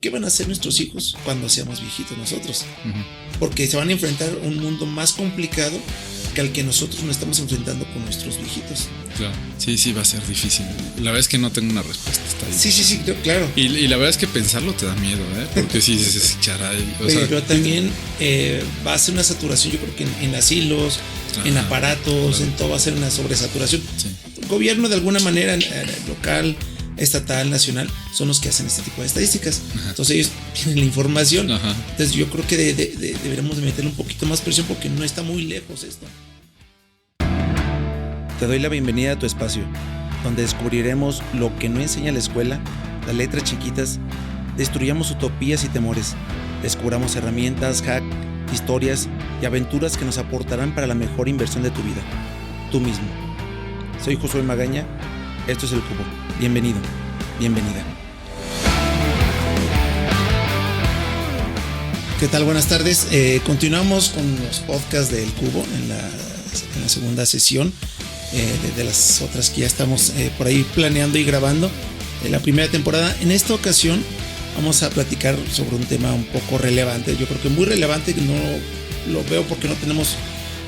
¿qué van a hacer nuestros hijos cuando seamos viejitos nosotros? Uh-huh. Porque se van a enfrentar a un mundo más complicado que al que nosotros nos estamos enfrentando con nuestros viejitos. Claro, sí, va a ser difícil. La verdad es que no tengo una respuesta. Sí, claro. Y la verdad es que pensarlo te da miedo, ¿eh? Porque sí, caray. Pero también va a ser una saturación, yo creo que en asilos, en aparatos, en todo va a ser una sobresaturación. Sí. El gobierno de alguna manera local, estatal, nacional, son los que hacen este tipo de estadísticas. Ajá. Entonces ellos tienen la información. Ajá. Entonces yo creo que deberíamos de meterle un poquito más presión porque no está muy lejos esto. Te doy la bienvenida a tu espacio, donde descubriremos lo que no enseña la escuela, las letras chiquitas, destruyamos utopías y temores, descubramos herramientas, hacks, historias y aventuras que nos aportarán para la mejor inversión de tu vida, tú mismo. Soy Josué Magaña, esto es El Cubo. Bienvenido, bienvenida. ¿Qué tal? Buenas tardes. Continuamos con los podcasts del Cubo en la segunda sesión. De las otras que ya estamos por ahí planeando y grabando la primera temporada. En esta ocasión vamos a platicar sobre un tema un poco relevante, yo creo que muy relevante, que no lo veo porque no tenemos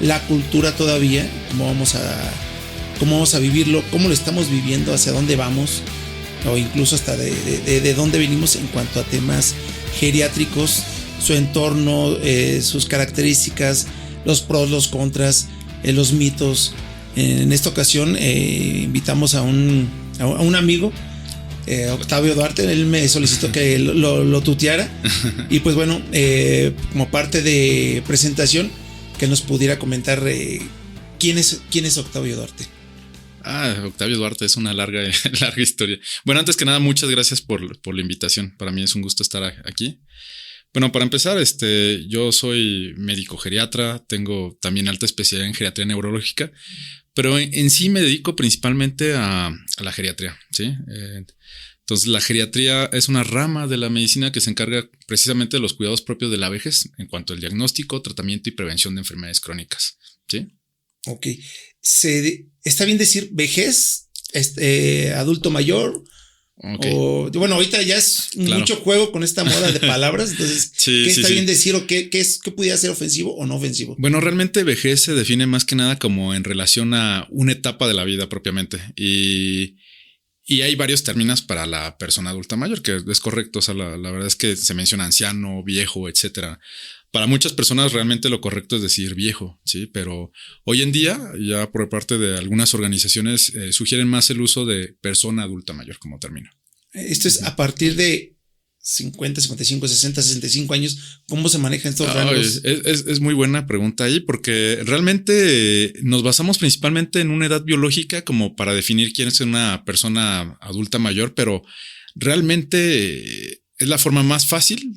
la cultura todavía, cómo vamos a vivirlo, cómo lo estamos viviendo, hacia dónde vamos, o incluso hasta de dónde venimos en cuanto a temas geriátricos, su entorno, sus características, los pros, los contras, los mitos. En esta ocasión invitamos a un amigo, Octavio Duarte. Él me solicitó que lo tuteara y pues bueno, como parte de presentación, que nos pudiera comentar quién es Octavio Duarte. Octavio Duarte es una larga historia. Bueno, antes que nada, muchas gracias por la invitación. Para mí es un gusto estar aquí. Bueno, para empezar, yo soy médico geriatra, tengo también alta especialidad en geriatría neurológica, pero en sí me dedico principalmente a la geriatría, ¿sí? Entonces, la geriatría es una rama de la medicina que se encarga precisamente de los cuidados propios de la vejez en cuanto al diagnóstico, tratamiento y prevención de enfermedades crónicas, ¿sí? Ok. ¿Está bien decir vejez, adulto mayor? Okay. Bueno, ahorita ya es mucho juego con esta moda de palabras. Entonces, ¿qué está bien decir o qué pudiera ser ofensivo o no ofensivo? Bueno, realmente vejez se define más que nada como en relación a una etapa de la vida propiamente. Y hay varios términos para la persona adulta mayor, que es correcto. O sea, la verdad es que se menciona anciano, viejo, etcétera. Para muchas personas realmente lo correcto es decir viejo, ¿sí? Pero hoy en día, ya por parte de algunas organizaciones, sugieren más el uso de persona adulta mayor como término. Esto es a partir de 50, 55, 60, 65 años. ¿Cómo se manejan estos rangos? Es muy buena pregunta ahí, porque realmente nos basamos principalmente en una edad biológica como para definir quién es una persona adulta mayor, pero realmente es la forma más fácil,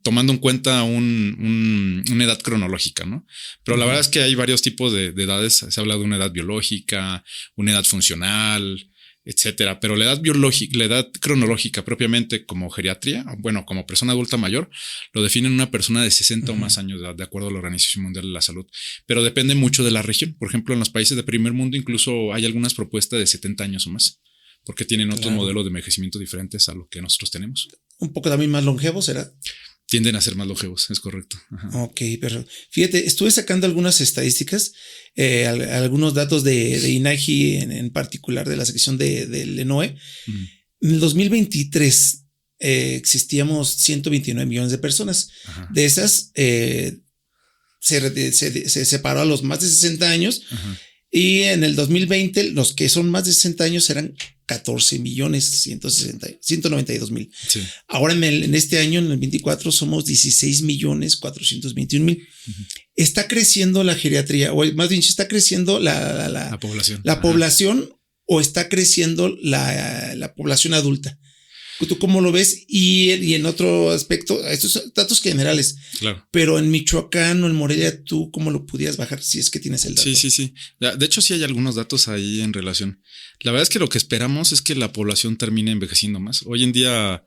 tomando en cuenta una edad cronológica, ¿no? Pero la verdad es que hay varios tipos de edades. Se habla de una edad biológica, una edad funcional, etcétera. Pero la edad biológica, la edad cronológica propiamente como geriatría, bueno, como persona adulta mayor, lo definen una persona de 60 o más años de edad, de acuerdo a la Organización Mundial de la Salud. Pero depende mucho de la región. Por ejemplo, en los países de primer mundo incluso hay algunas propuestas de 70 años o más, porque tienen otros modelos de envejecimiento diferentes a lo que nosotros tenemos. Un poco también más longevos, ¿será? Tienden a ser más longevos, es correcto. Ajá. Ok, pero fíjate, estuve sacando algunas estadísticas, algunos datos de INAGI en particular, de la sección del ENOE. En el 2023 existíamos 129 millones de personas. Ajá. De esas se separó a los más de 60 años. Ajá. Y en el 2020, los que son más de 60 años eran 14 millones 192 mil. Sí. Ahora en este año, en el 24, somos 16 millones 421 mil. Está creciendo la geriatría, o más bien está creciendo la población. La población, o está creciendo la población adulta. ¿Tú cómo lo ves? Y en otro aspecto, estos son datos generales. Claro. Pero en Michoacán o en Morelia, ¿tú cómo lo pudieras bajar si es que tienes el dato? Sí. De hecho, sí hay algunos datos ahí en relación. La verdad es que lo que esperamos es que la población termine envejeciendo más. Hoy en día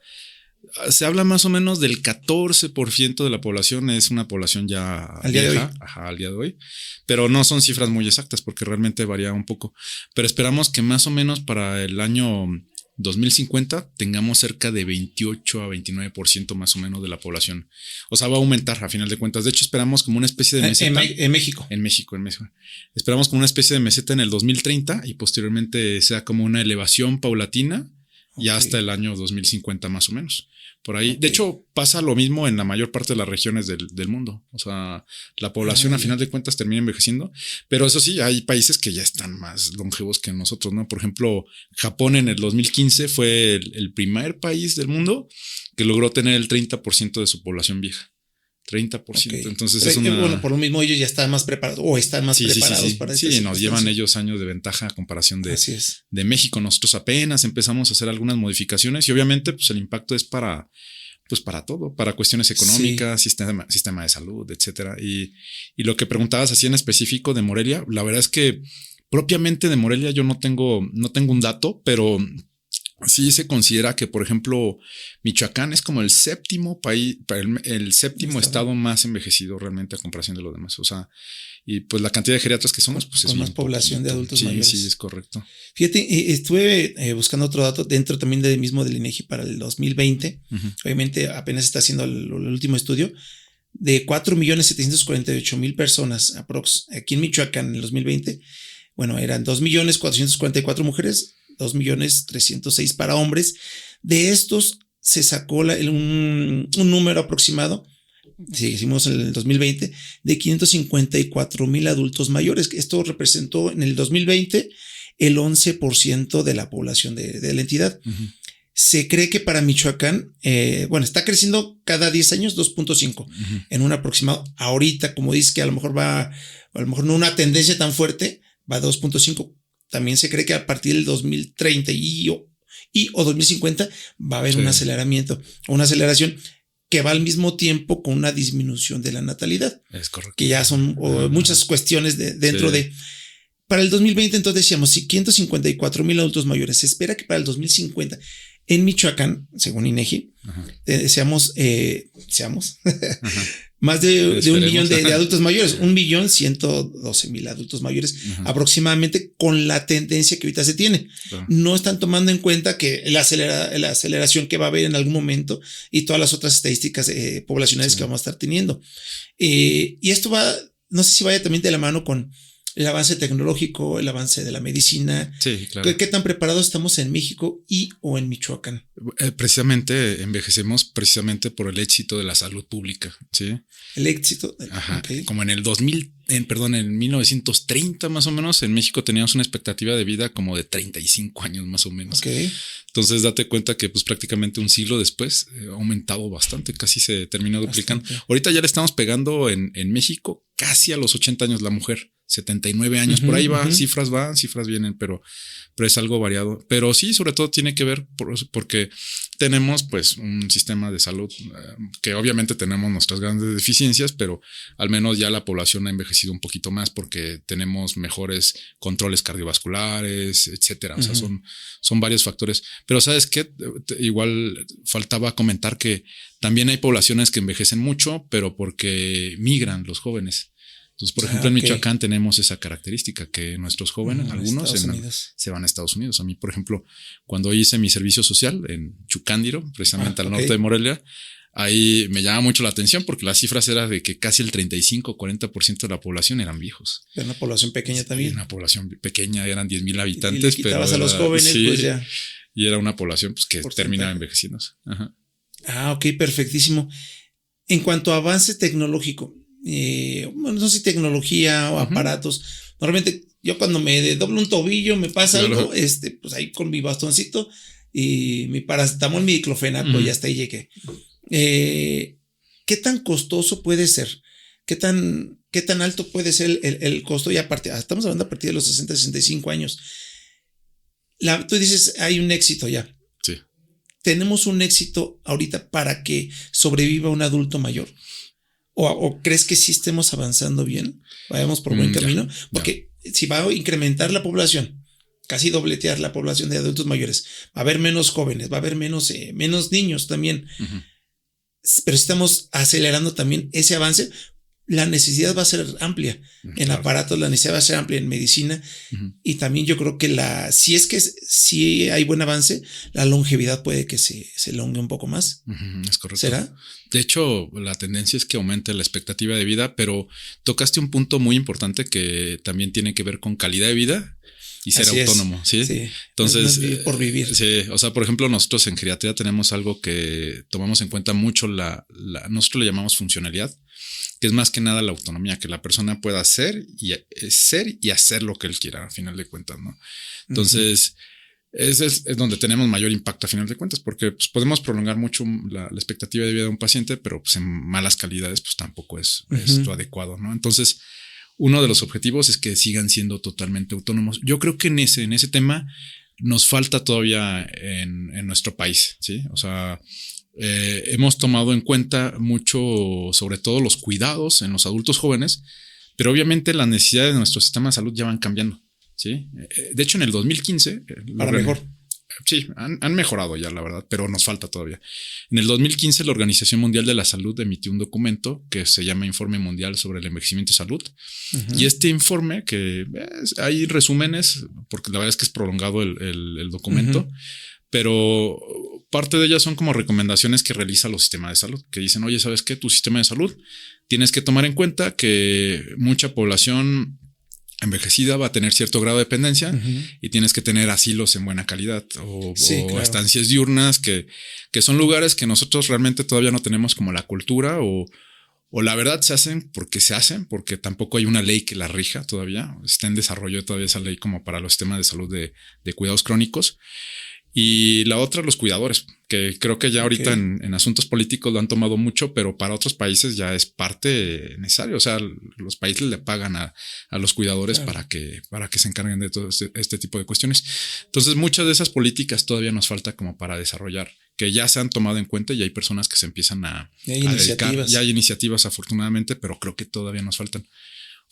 se habla más o menos del 14% de la población es una población ya al día vieja, de hoy. Ajá, al día de hoy. Pero no son cifras muy exactas porque realmente varía un poco. Pero esperamos que más o menos para el año 2050 tengamos cerca de 28 a 29% más o menos de la población. O sea, va a aumentar a final de cuentas. De hecho, esperamos como una especie de meseta. En México. En México. Esperamos como una especie de meseta en el 2030 y posteriormente sea como una elevación paulatina ya hasta el año 2050 más o menos. Por ahí. De hecho, pasa lo mismo en la mayor parte de las regiones del mundo. O sea, la población a final de cuentas termina envejeciendo. Pero eso sí, hay países que ya están más longevos que nosotros, ¿no? Por ejemplo, Japón en el 2015 fue el primer país del mundo que logró tener el 30% de su población vieja. 30%. Okay. Entonces es una... Bueno, por lo mismo ellos ya están más preparados o están más preparados para esto. Sí, nos llevan ellos años de ventaja a comparación de México. Nosotros apenas empezamos a hacer algunas modificaciones y obviamente pues el impacto es para todo, para cuestiones económicas, sistema de salud, etcétera. Y lo que preguntabas así en específico de Morelia, la verdad es que propiamente de Morelia yo no tengo un dato, pero sí se considera que, por ejemplo, Michoacán es como el séptimo país, el séptimo estado más envejecido realmente a comparación de los demás. O sea, y pues la cantidad de geriatras que somos, pues con es más población de adultos mayores. Sí, es correcto. Fíjate, estuve buscando otro dato dentro también del INEGI para el 2020. Obviamente apenas está haciendo el último estudio de 4.748.000 personas aprox. Aquí en Michoacán en el 2020, bueno, eran 2.444.000 mujeres, 2.306.000 para hombres. De estos se sacó un número aproximado, si hicimos en el 2020, de 554.000 adultos mayores. Esto representó en el 2020 el 11% de la población de la entidad. Se cree que para Michoacán, está creciendo cada 10 años 2.5 en un aproximado. Ahorita, como dices que a lo mejor no una tendencia tan fuerte, va a 2.5. También se cree que a partir del 2030 o 2050 va a haber un aceleramiento o una aceleración que va al mismo tiempo con una disminución de la natalidad. Es correcto. Que ya son muchas cuestiones dentro de... Para el 2020 entonces decíamos, si 554.000 adultos mayores, se espera que para el 2050 en Michoacán, según INEGI, seamos más de 1 millón de adultos mayores, 1.112.000 adultos mayores aproximadamente, con la tendencia que ahorita se tiene. No están tomando en cuenta que la aceleración que va a haber en algún momento y todas las otras estadísticas poblacionales que vamos a estar teniendo. Y esto no sé si vaya también de la mano con el avance tecnológico, el avance de la medicina. Sí, claro. ¿Qué tan preparados estamos en México o en Michoacán? Precisamente envejecemos precisamente por el éxito de la salud pública, ¿sí? El éxito. Okay. Como en el 1930 más o menos, en México teníamos una expectativa de vida como de 35 años más o menos. Okay. Entonces date cuenta que pues prácticamente un siglo después ha aumentado bastante, casi se terminó duplicando. Ahorita ya le estamos pegando en México casi a los 80 años la mujer. 79 años, por ahí va, cifras vienen, pero es algo variado. Pero sí, sobre todo tiene que ver porque tenemos pues un sistema de salud que obviamente tenemos nuestras grandes deficiencias, pero al menos ya la población ha envejecido un poquito más porque tenemos mejores controles cardiovasculares, etcétera. O sea, son varios factores. Pero ¿sabes qué? Igual faltaba comentar que también hay poblaciones que envejecen mucho, pero porque migran los jóvenes. Entonces, por ejemplo, en Michoacán tenemos esa característica que nuestros jóvenes, algunos se van a Estados Unidos. A mí, por ejemplo, cuando hice mi servicio social en Chucándiro, precisamente al norte de Morelia, ahí me llama mucho la atención porque las cifras eran de que casi el 35-40% de la población eran viejos. Era una población pequeña también. Una población pequeña, eran 10,000 habitantes. Y quitabas a los jóvenes, pues ya. Y era una población pues, que terminaba envejeciéndose. Ok, perfectísimo. En cuanto a avance tecnológico, no sé, tecnología o aparatos. Normalmente yo cuando me doblo un tobillo, me pasa algo, pues ahí con mi bastoncito y mi paracetamol, mi diclofenaco, y hasta ahí llegué. ¿Qué tan costoso puede ser? ¿Qué tan alto puede ser el costo? Ya estamos hablando a partir de los 60, 65 años. Tú dices, hay un éxito ya. Sí. ¿Tenemos un éxito ahorita para que sobreviva un adulto mayor? ¿O crees que sí estemos avanzando bien? ¿Vayamos por buen camino? Porque si va a incrementar la población, casi dobletear la población de adultos mayores, va a haber menos jóvenes, va a haber menos niños también. Pero estamos acelerando también ese avance. la necesidad va a ser amplia. En aparatos la necesidad va a ser amplia, en medicina. Y también yo creo que si hay buen avance, la longevidad puede que se elongue un poco más. Es correcto. ¿Será? De hecho, la tendencia es que aumente la expectativa de vida, pero tocaste un punto muy importante que también tiene que ver con calidad de vida y ser autónomo, ¿sí? Sí. Entonces, no es vivir por vivir. Sí, o sea, por ejemplo, nosotros en geriatría tenemos algo que tomamos en cuenta mucho, nosotros le llamamos funcionalidad, que es más que nada la autonomía, que la persona pueda ser y hacer lo que él quiera, a final de cuentas, ¿no? Entonces, es donde tenemos mayor impacto a final de cuentas, porque pues, podemos prolongar mucho la expectativa de vida de un paciente, pero pues en malas calidades, pues tampoco es lo adecuado, ¿no? Entonces, uno de los objetivos es que sigan siendo totalmente autónomos. Yo creo que en ese tema nos falta todavía en nuestro país, ¿sí? O sea, hemos tomado en cuenta mucho, sobre todo los cuidados en los adultos jóvenes, pero obviamente las necesidades de nuestro sistema de salud ya van cambiando, ¿sí? De hecho, en el 2015... Para mejor. Sí, han mejorado ya, la verdad, pero nos falta todavía. En el 2015, la Organización Mundial de la Salud emitió un documento que se llama Informe Mundial sobre el Envejecimiento y Salud. Y este informe, que hay resúmenes, porque la verdad es que es prolongado el documento, pero parte de ellas son como recomendaciones que realiza los sistemas de salud, que dicen, oye, ¿sabes qué? Tu sistema de salud tienes que tomar en cuenta que mucha población envejecida va a tener cierto grado de dependencia y tienes que tener asilos en buena calidad o estancias diurnas que son lugares que nosotros realmente todavía no tenemos como la cultura o la verdad se hacen, porque tampoco hay una ley que la rija todavía. Está en desarrollo todavía esa ley como para los sistemas de salud de cuidados crónicos. Y la otra, los cuidadores, que creo que ya ahorita en asuntos políticos lo han tomado mucho, pero para otros países ya es parte necesaria. O sea, los países le pagan a los cuidadores para que se encarguen de todo este tipo de cuestiones. Entonces, muchas de esas políticas todavía nos falta como para desarrollar, que ya se han tomado en cuenta y hay personas que se empiezan a dedicar. Ya hay iniciativas, afortunadamente, pero creo que todavía nos faltan.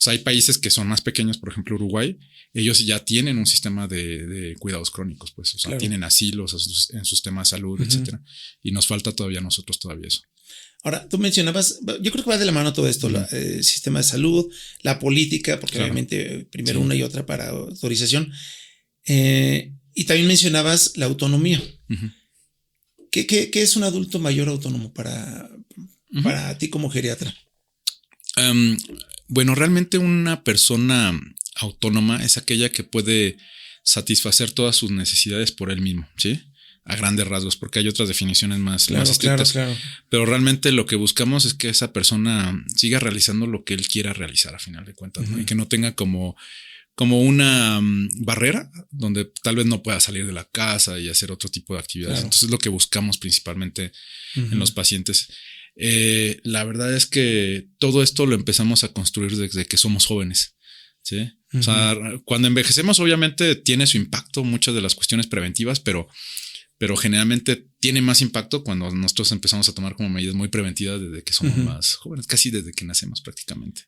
O sea, hay países que son más pequeños, por ejemplo, Uruguay, ellos ya tienen un sistema de cuidados crónicos, pues, o sea, tienen asilos en su sistema de salud, etcétera. Y nos falta todavía eso. Ahora, tú mencionabas, yo creo que va de la mano todo esto, el sistema de salud, la política, porque obviamente primero una y otra para autorización. Y también mencionabas la autonomía. ¿Qué es un adulto mayor autónomo para ti como geriatra? Bueno, realmente una persona autónoma es aquella que puede satisfacer todas sus necesidades por él mismo, ¿sí? A grandes rasgos, porque hay otras definiciones más estrictas. Claro. Pero realmente lo que buscamos es que esa persona siga realizando lo que él quiera realizar a final de cuentas, ¿no? Y que no tenga como una barrera donde tal vez no pueda salir de la casa y hacer otro tipo de actividades. Entonces es lo que buscamos principalmente en los pacientes. La verdad es que todo esto lo empezamos a construir desde que somos jóvenes, ¿sí? O sea, cuando envejecemos obviamente tiene su impacto muchas de las cuestiones preventivas, pero generalmente tiene más impacto cuando nosotros empezamos a tomar como medidas muy preventivas desde que somos más jóvenes, casi desde que nacemos prácticamente.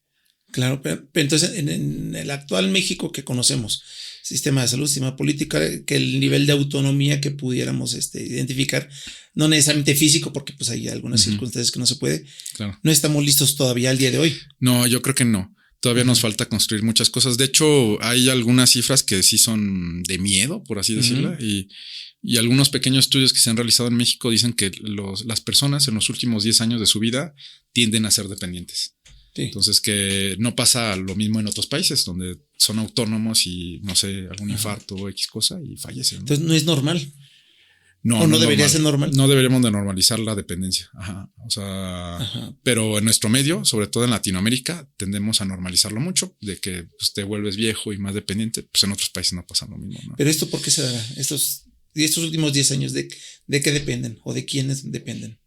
Claro, pero entonces en el actual México que conocemos, sistema de salud, sistema político, que el nivel de autonomía que pudiéramos identificar, no necesariamente físico, porque pues hay algunas circunstancias que no se puede, no estamos listos todavía al día de hoy. No, yo creo que no. Todavía nos falta construir muchas cosas. De hecho, hay algunas cifras que sí son de miedo, por así decirlo, y algunos pequeños estudios que se han realizado en México dicen que las personas en los últimos 10 años de su vida tienden a ser dependientes. Sí. Entonces que no pasa lo mismo en otros países donde son autónomos y no sé, algún infarto o X cosa y fallecen, ¿no? Entonces no es normal. No, no debería ser normal. No deberíamos de normalizar la dependencia. O sea, pero en nuestro medio, sobre todo en Latinoamérica, tendemos a normalizarlo mucho, de que pues, te vuelves viejo y más dependiente. Pues en otros países no pasa lo mismo, ¿no? Pero esto, ¿por qué se dará? Estos últimos 10 años, ¿de qué dependen? ¿O de quiénes dependen?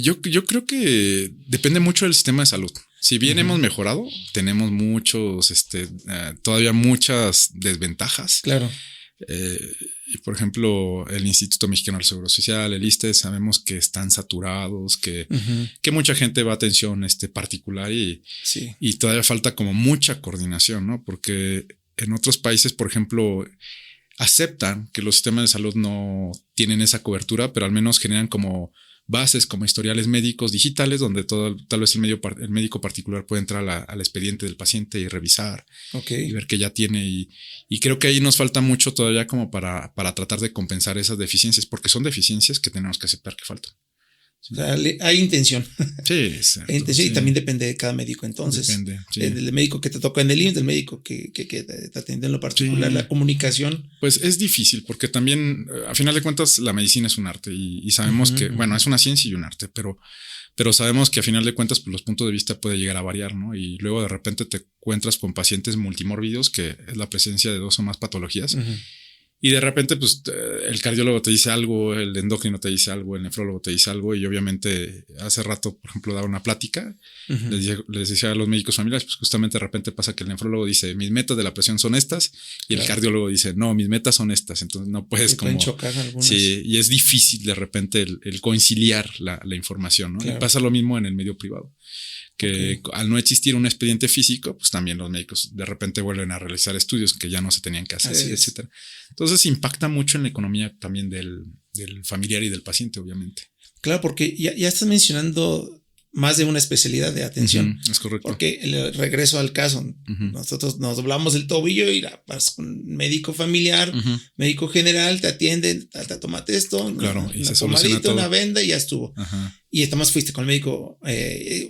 Yo creo que depende mucho del sistema de salud. Si bien hemos mejorado, tenemos todavía muchas desventajas. Claro. Por ejemplo, el Instituto Mexicano del Seguro Social, el ISSSTE, sabemos que están saturados, que mucha gente va a atención particular y todavía falta como mucha coordinación, ¿no? Porque en otros países, por ejemplo, aceptan que los sistemas de salud no tienen esa cobertura, pero al menos generan como bases como historiales médicos digitales, donde tal vez el médico particular puede entrar al expediente del paciente y revisar y ver que ya tiene. Y creo que ahí nos falta mucho todavía como para tratar de compensar esas deficiencias, porque son deficiencias que tenemos que aceptar que faltan. O sea, hay intención. Sí, exacto. Hay intención, sí. Y también depende de cada médico. Entonces, depende, sí. Del médico que te toca en el IMSS, del médico que te atiende en lo particular, sí. La comunicación. Pues es difícil porque también, a final de cuentas, la medicina es un arte y sabemos que, bueno, es una ciencia y un arte, pero sabemos que a final de cuentas pues, los puntos de vista puede llegar a variar, ¿no? Y luego de repente te encuentras con pacientes multimórbidos, que es la presencia de 2 o más patologías. Y de repente, pues, el cardiólogo te dice algo, el endocrino te dice algo, el nefrólogo te dice algo. Y obviamente, hace rato, por ejemplo, daba una plática. Les decía a los médicos familiares, pues justamente de repente pasa que el nefrólogo dice, mis metas de la presión son estas. Y el cardiólogo dice, no, mis metas son estas. Entonces no puedes como... Pueden chocar algunas. Sí, y es difícil de repente el conciliar la información, ¿no? Claro. Y pasa lo mismo en el medio privado. Que al no existir un expediente físico, pues también los médicos de repente vuelven a realizar estudios que ya no se tenían que hacer, etcétera. Entonces impacta mucho en la economía también del familiar y del paciente, obviamente. Claro, porque ya estás mencionando más de una especialidad de atención. Es correcto. Porque el regreso al caso, nosotros nos doblamos el tobillo y vas con un médico familiar, médico general, te atienden, te tomate esto, claro, una pomadita, una venda y ya estuvo. Y además fuiste con el médico,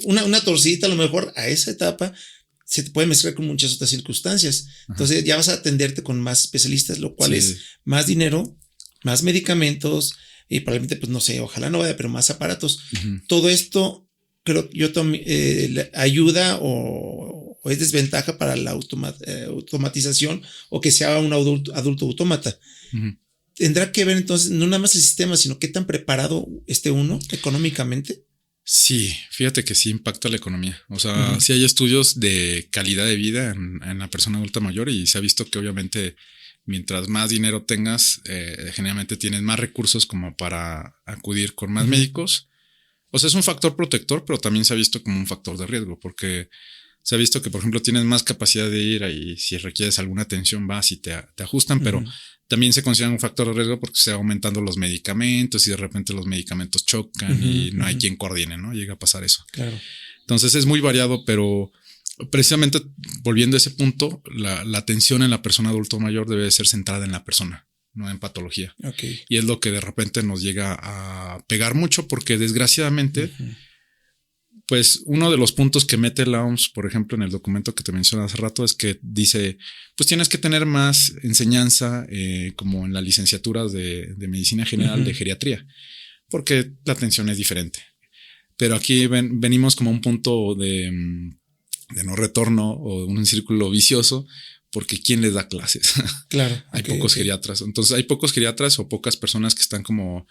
una torcidita a lo mejor a esa etapa se te puede mezclar con muchas otras circunstancias. Entonces ya vas a atenderte con más especialistas, lo cual es más dinero, más medicamentos y probablemente, pues no sé, ojalá no vaya, pero más aparatos. Todo esto creo yo ayuda o es desventaja para la automatización o que sea un adulto autómata. ¿Tendrá que ver entonces no nada más el sistema, sino qué tan preparado esté uno económicamente? Sí, fíjate que sí impacta la economía. O sea, sí hay estudios de calidad de vida en la persona adulta mayor y se ha visto que obviamente mientras más dinero tengas, generalmente tienes más recursos como para acudir con más médicos. O sea, es un factor protector, pero también se ha visto como un factor de riesgo, porque se ha visto que, por ejemplo, tienes más capacidad de ir y si requieres alguna atención vas y te ajustan, pero también se considera un factor de riesgo porque se va aumentando los medicamentos y de repente los medicamentos chocan y no hay quien coordine, ¿no? Llega a pasar eso. Claro. Entonces es muy variado, pero precisamente volviendo a ese punto, la atención en la persona adulto mayor debe ser centrada en la persona, no en patología. Y es lo que de repente nos llega a pegar mucho porque desgraciadamente, pues uno de los puntos que mete la OMS, por ejemplo, en el documento que te mencioné hace rato, es que dice, pues tienes que tener más enseñanza como en las licenciaturas de medicina general, de geriatría, porque la atención es diferente. Pero aquí venimos como a un punto de no retorno o un círculo vicioso, porque ¿quién les da clases? Claro. Hay pocos geriatras. Entonces hay pocos geriatras o pocas personas que están como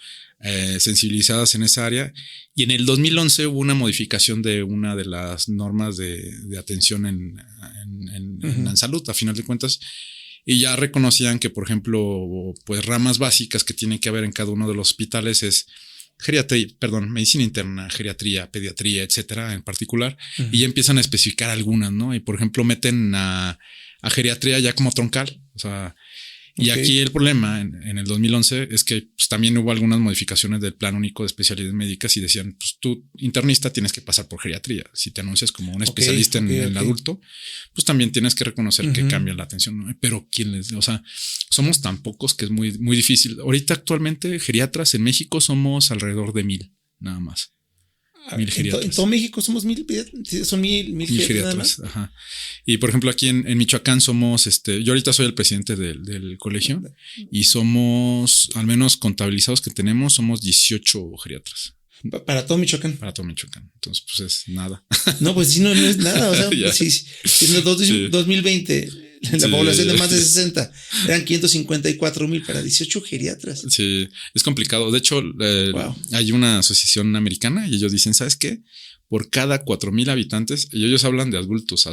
sensibilizadas en esa área. Y en el 2011 hubo una modificación de una de las normas de atención en salud, a final de cuentas. Y ya reconocían que, por ejemplo, pues ramas básicas que tienen que haber en cada uno de los hospitales es medicina interna, geriatría, pediatría, etcétera, en particular. Y ya empiezan a especificar algunas, ¿no? Y por ejemplo, meten a geriatría ya como troncal. O sea, y aquí el problema en el 2011 es que pues, también hubo algunas modificaciones del Plan Único de Especialidades Médicas y decían, pues tú internista tienes que pasar por geriatría. Si te anuncias como un especialista en el adulto, pues también tienes que reconocer que cambia la atención, ¿no? Pero o sea, somos tan pocos que es muy, muy difícil. Ahorita actualmente geriatras en México somos alrededor de 1,000 nada más. 1,000 geriatras. En todo México somos 1,000, son 1,000 geriatras. Ajá. Y por ejemplo, aquí en Michoacán somos, yo ahorita soy el presidente del colegio y somos, al menos contabilizados que tenemos, somos 18 geriatras. Para todo Michoacán. Para todo Michoacán. Entonces, pues es nada. No, pues sí, no es nada. O sea, si en 2020 la población de más de 60 eran 554,000 para 18 geriatras. Sí, es complicado. De hecho, hay una asociación americana y ellos dicen, ¿sabes qué? Por cada 4,000 habitantes, y ellos hablan de adultos,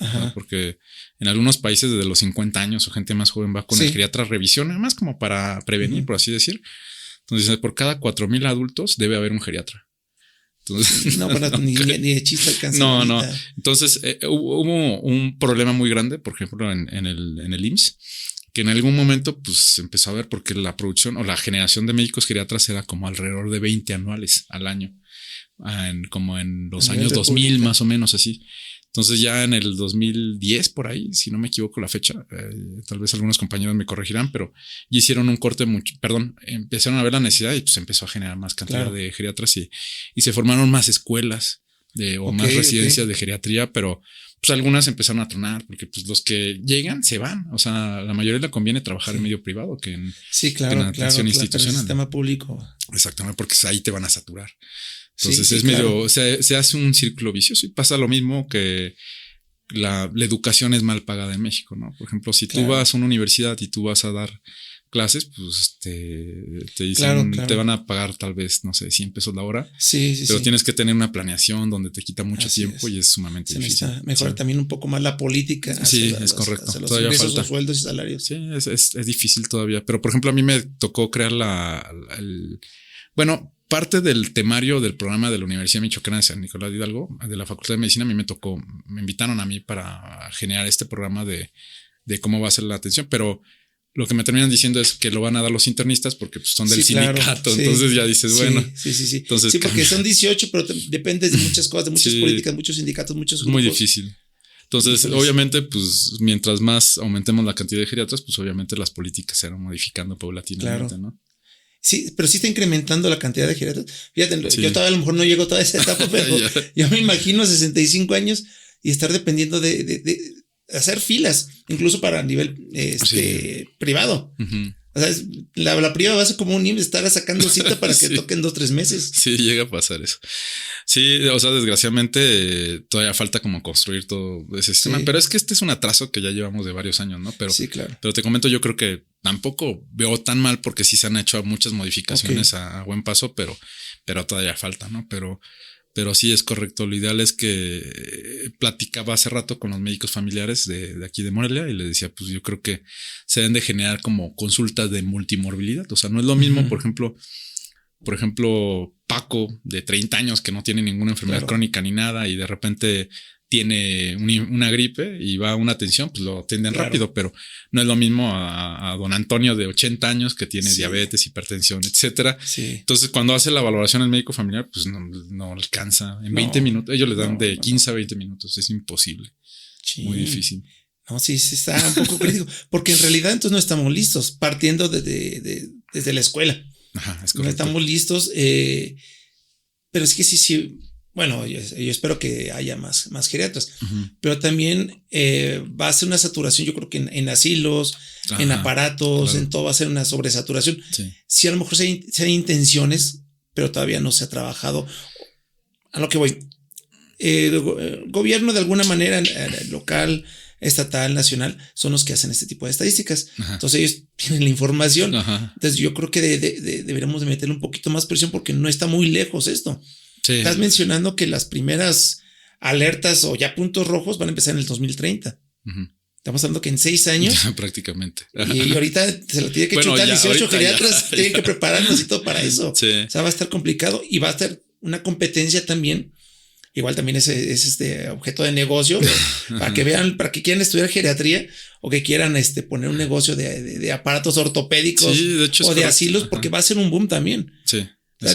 ¿no? Porque en algunos países desde los 50 años o gente más joven va con el geriatra a revisión, nada más como para prevenir, por así decir. Entonces, por cada 4,000 adultos debe haber un geriatra. Entonces, no, bueno, ni de chiste alcanza. No. Entonces, hubo un problema muy grande, por ejemplo, en el IMSS, que en algún momento pues se empezó a ver porque la producción o la generación de médicos geriatras era como alrededor de 20 anuales al año, como en los años 2000 más o menos así. Entonces ya en el 2010 por ahí, si no me equivoco la fecha, tal vez algunos compañeros me corregirán, pero ya hicieron un corte empezaron a ver la necesidad y pues empezó a generar más cantidad de geriatras y se formaron más escuelas más residencias de geriatría, pero pues algunas empezaron a tronar porque pues los que llegan se van. O sea, la mayoría le conviene trabajar en medio privado que en atención institucional. En el sistema público. Exactamente, porque ahí te van a saturar. Entonces es medio, o sea, se hace un círculo vicioso y pasa lo mismo que la educación es mal pagada en México, ¿no? Por ejemplo, si tú vas a una universidad y tú vas a dar clases, pues te dicen, te van a pagar tal vez, no sé, 100 pesos la hora. Pero tienes que tener una planeación donde te quita mucho tiempo y es sumamente difícil. Mejorar también un poco más la política. Es correcto. Todavía falta. Los sueldos y salarios. Sí, es difícil todavía. Pero, por ejemplo, a mí me tocó crear parte del temario del programa de la Universidad Michoacana de San Nicolás de Hidalgo, de la Facultad de Medicina. A mí me invitaron a mí para generar este programa de cómo va a ser la atención, pero lo que me terminan diciendo es que lo van a dar los internistas porque pues, son del sindicato. Entonces ya dices, bueno. Sí. Entonces, porque son 18, pero depende de muchas cosas, de muchas políticas, muchos sindicatos, muchos grupos. Muy difícil. Entonces, obviamente, pues mientras más aumentemos la cantidad de geriatras, pues obviamente las políticas se van modificando paulatinamente, ¿no? Sí, pero sí está incrementando la cantidad de geriatras. Fíjate, yo todavía a lo mejor no llego a toda esa etapa, pero yo me imagino 65 años y estar dependiendo de hacer filas, incluso para nivel privado. Uh-huh. O sea, la privada va a ser como un IMSS, estar sacando cita para que toquen 2 o 3 meses. Sí, llega a pasar eso. Sí, o sea, desgraciadamente todavía falta como construir todo ese sistema, pero es que este es un atraso que ya llevamos de varios años, ¿no? Pero, pero te comento, yo creo que tampoco veo tan mal porque sí se han hecho muchas modificaciones a buen paso, pero todavía falta, ¿no? Pero sí es correcto. Lo ideal es que platicaba hace rato con los médicos familiares de aquí de Morelia y le decía, pues yo creo que se deben de generar como consultas de multimorbilidad. O sea, no es lo mismo, por ejemplo, Paco de 30 años que no tiene ninguna enfermedad crónica ni nada y de repente tiene una gripe y va a una atención, pues lo atienden rápido, pero no es lo mismo a don Antonio de 80 años que tiene diabetes, hipertensión, etcétera. Entonces, cuando hace la valoración el médico familiar, pues no alcanza en 20 minutos. Ellos le dan de 15 a 20 minutos. Es imposible. Muy difícil. No, sí está un poco crítico, porque en realidad entonces no estamos listos, partiendo desde la escuela. Ajá, es correcto. No estamos listos, pero es que sí. Bueno, yo espero que haya más geriatras, pero también va a ser una saturación, yo creo que en asilos, en aparatos, en todo va a ser una sobresaturación. Sí, a lo mejor se hay intenciones, pero todavía no se ha trabajado. A lo que voy, el gobierno de alguna manera, local, estatal, nacional, son los que hacen este tipo de estadísticas. Entonces ellos tienen la información. Entonces yo creo que deberíamos de meterle un poquito más presión porque no está muy lejos esto. Estás mencionando que las primeras alertas o ya puntos rojos van a empezar en el 2030. Estamos hablando que en 6 años. Ya, prácticamente. Y ahorita se lo tiene que chutar 18 geriatras. Tienen que prepararnos y todo para eso. O sea, va a estar complicado y va a estar una competencia también. Igual también es este objeto de negocio para que vean, para que quieran estudiar geriatría o que quieran poner un negocio de aparatos ortopédicos o de asilos, porque va a ser un boom también. Sí.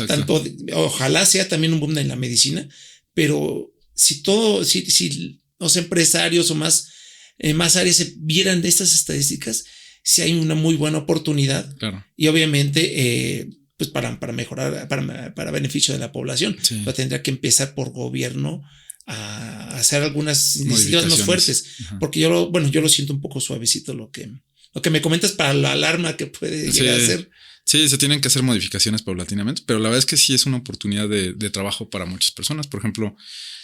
Tanto, ojalá sea también un boom en la medicina, pero si los empresarios o más áreas se vieran de estas estadísticas, sí hay una muy buena oportunidad. Y obviamente pues para mejorar, para beneficio de la población. Pero tendría que empezar por gobierno a hacer algunas iniciativas más fuertes, porque yo lo siento un poco suavecito lo que me comentas para la alarma que puede llegar a ser. Sí, se tienen que hacer modificaciones paulatinamente, pero la verdad es que sí es una oportunidad de trabajo para muchas personas. Por ejemplo,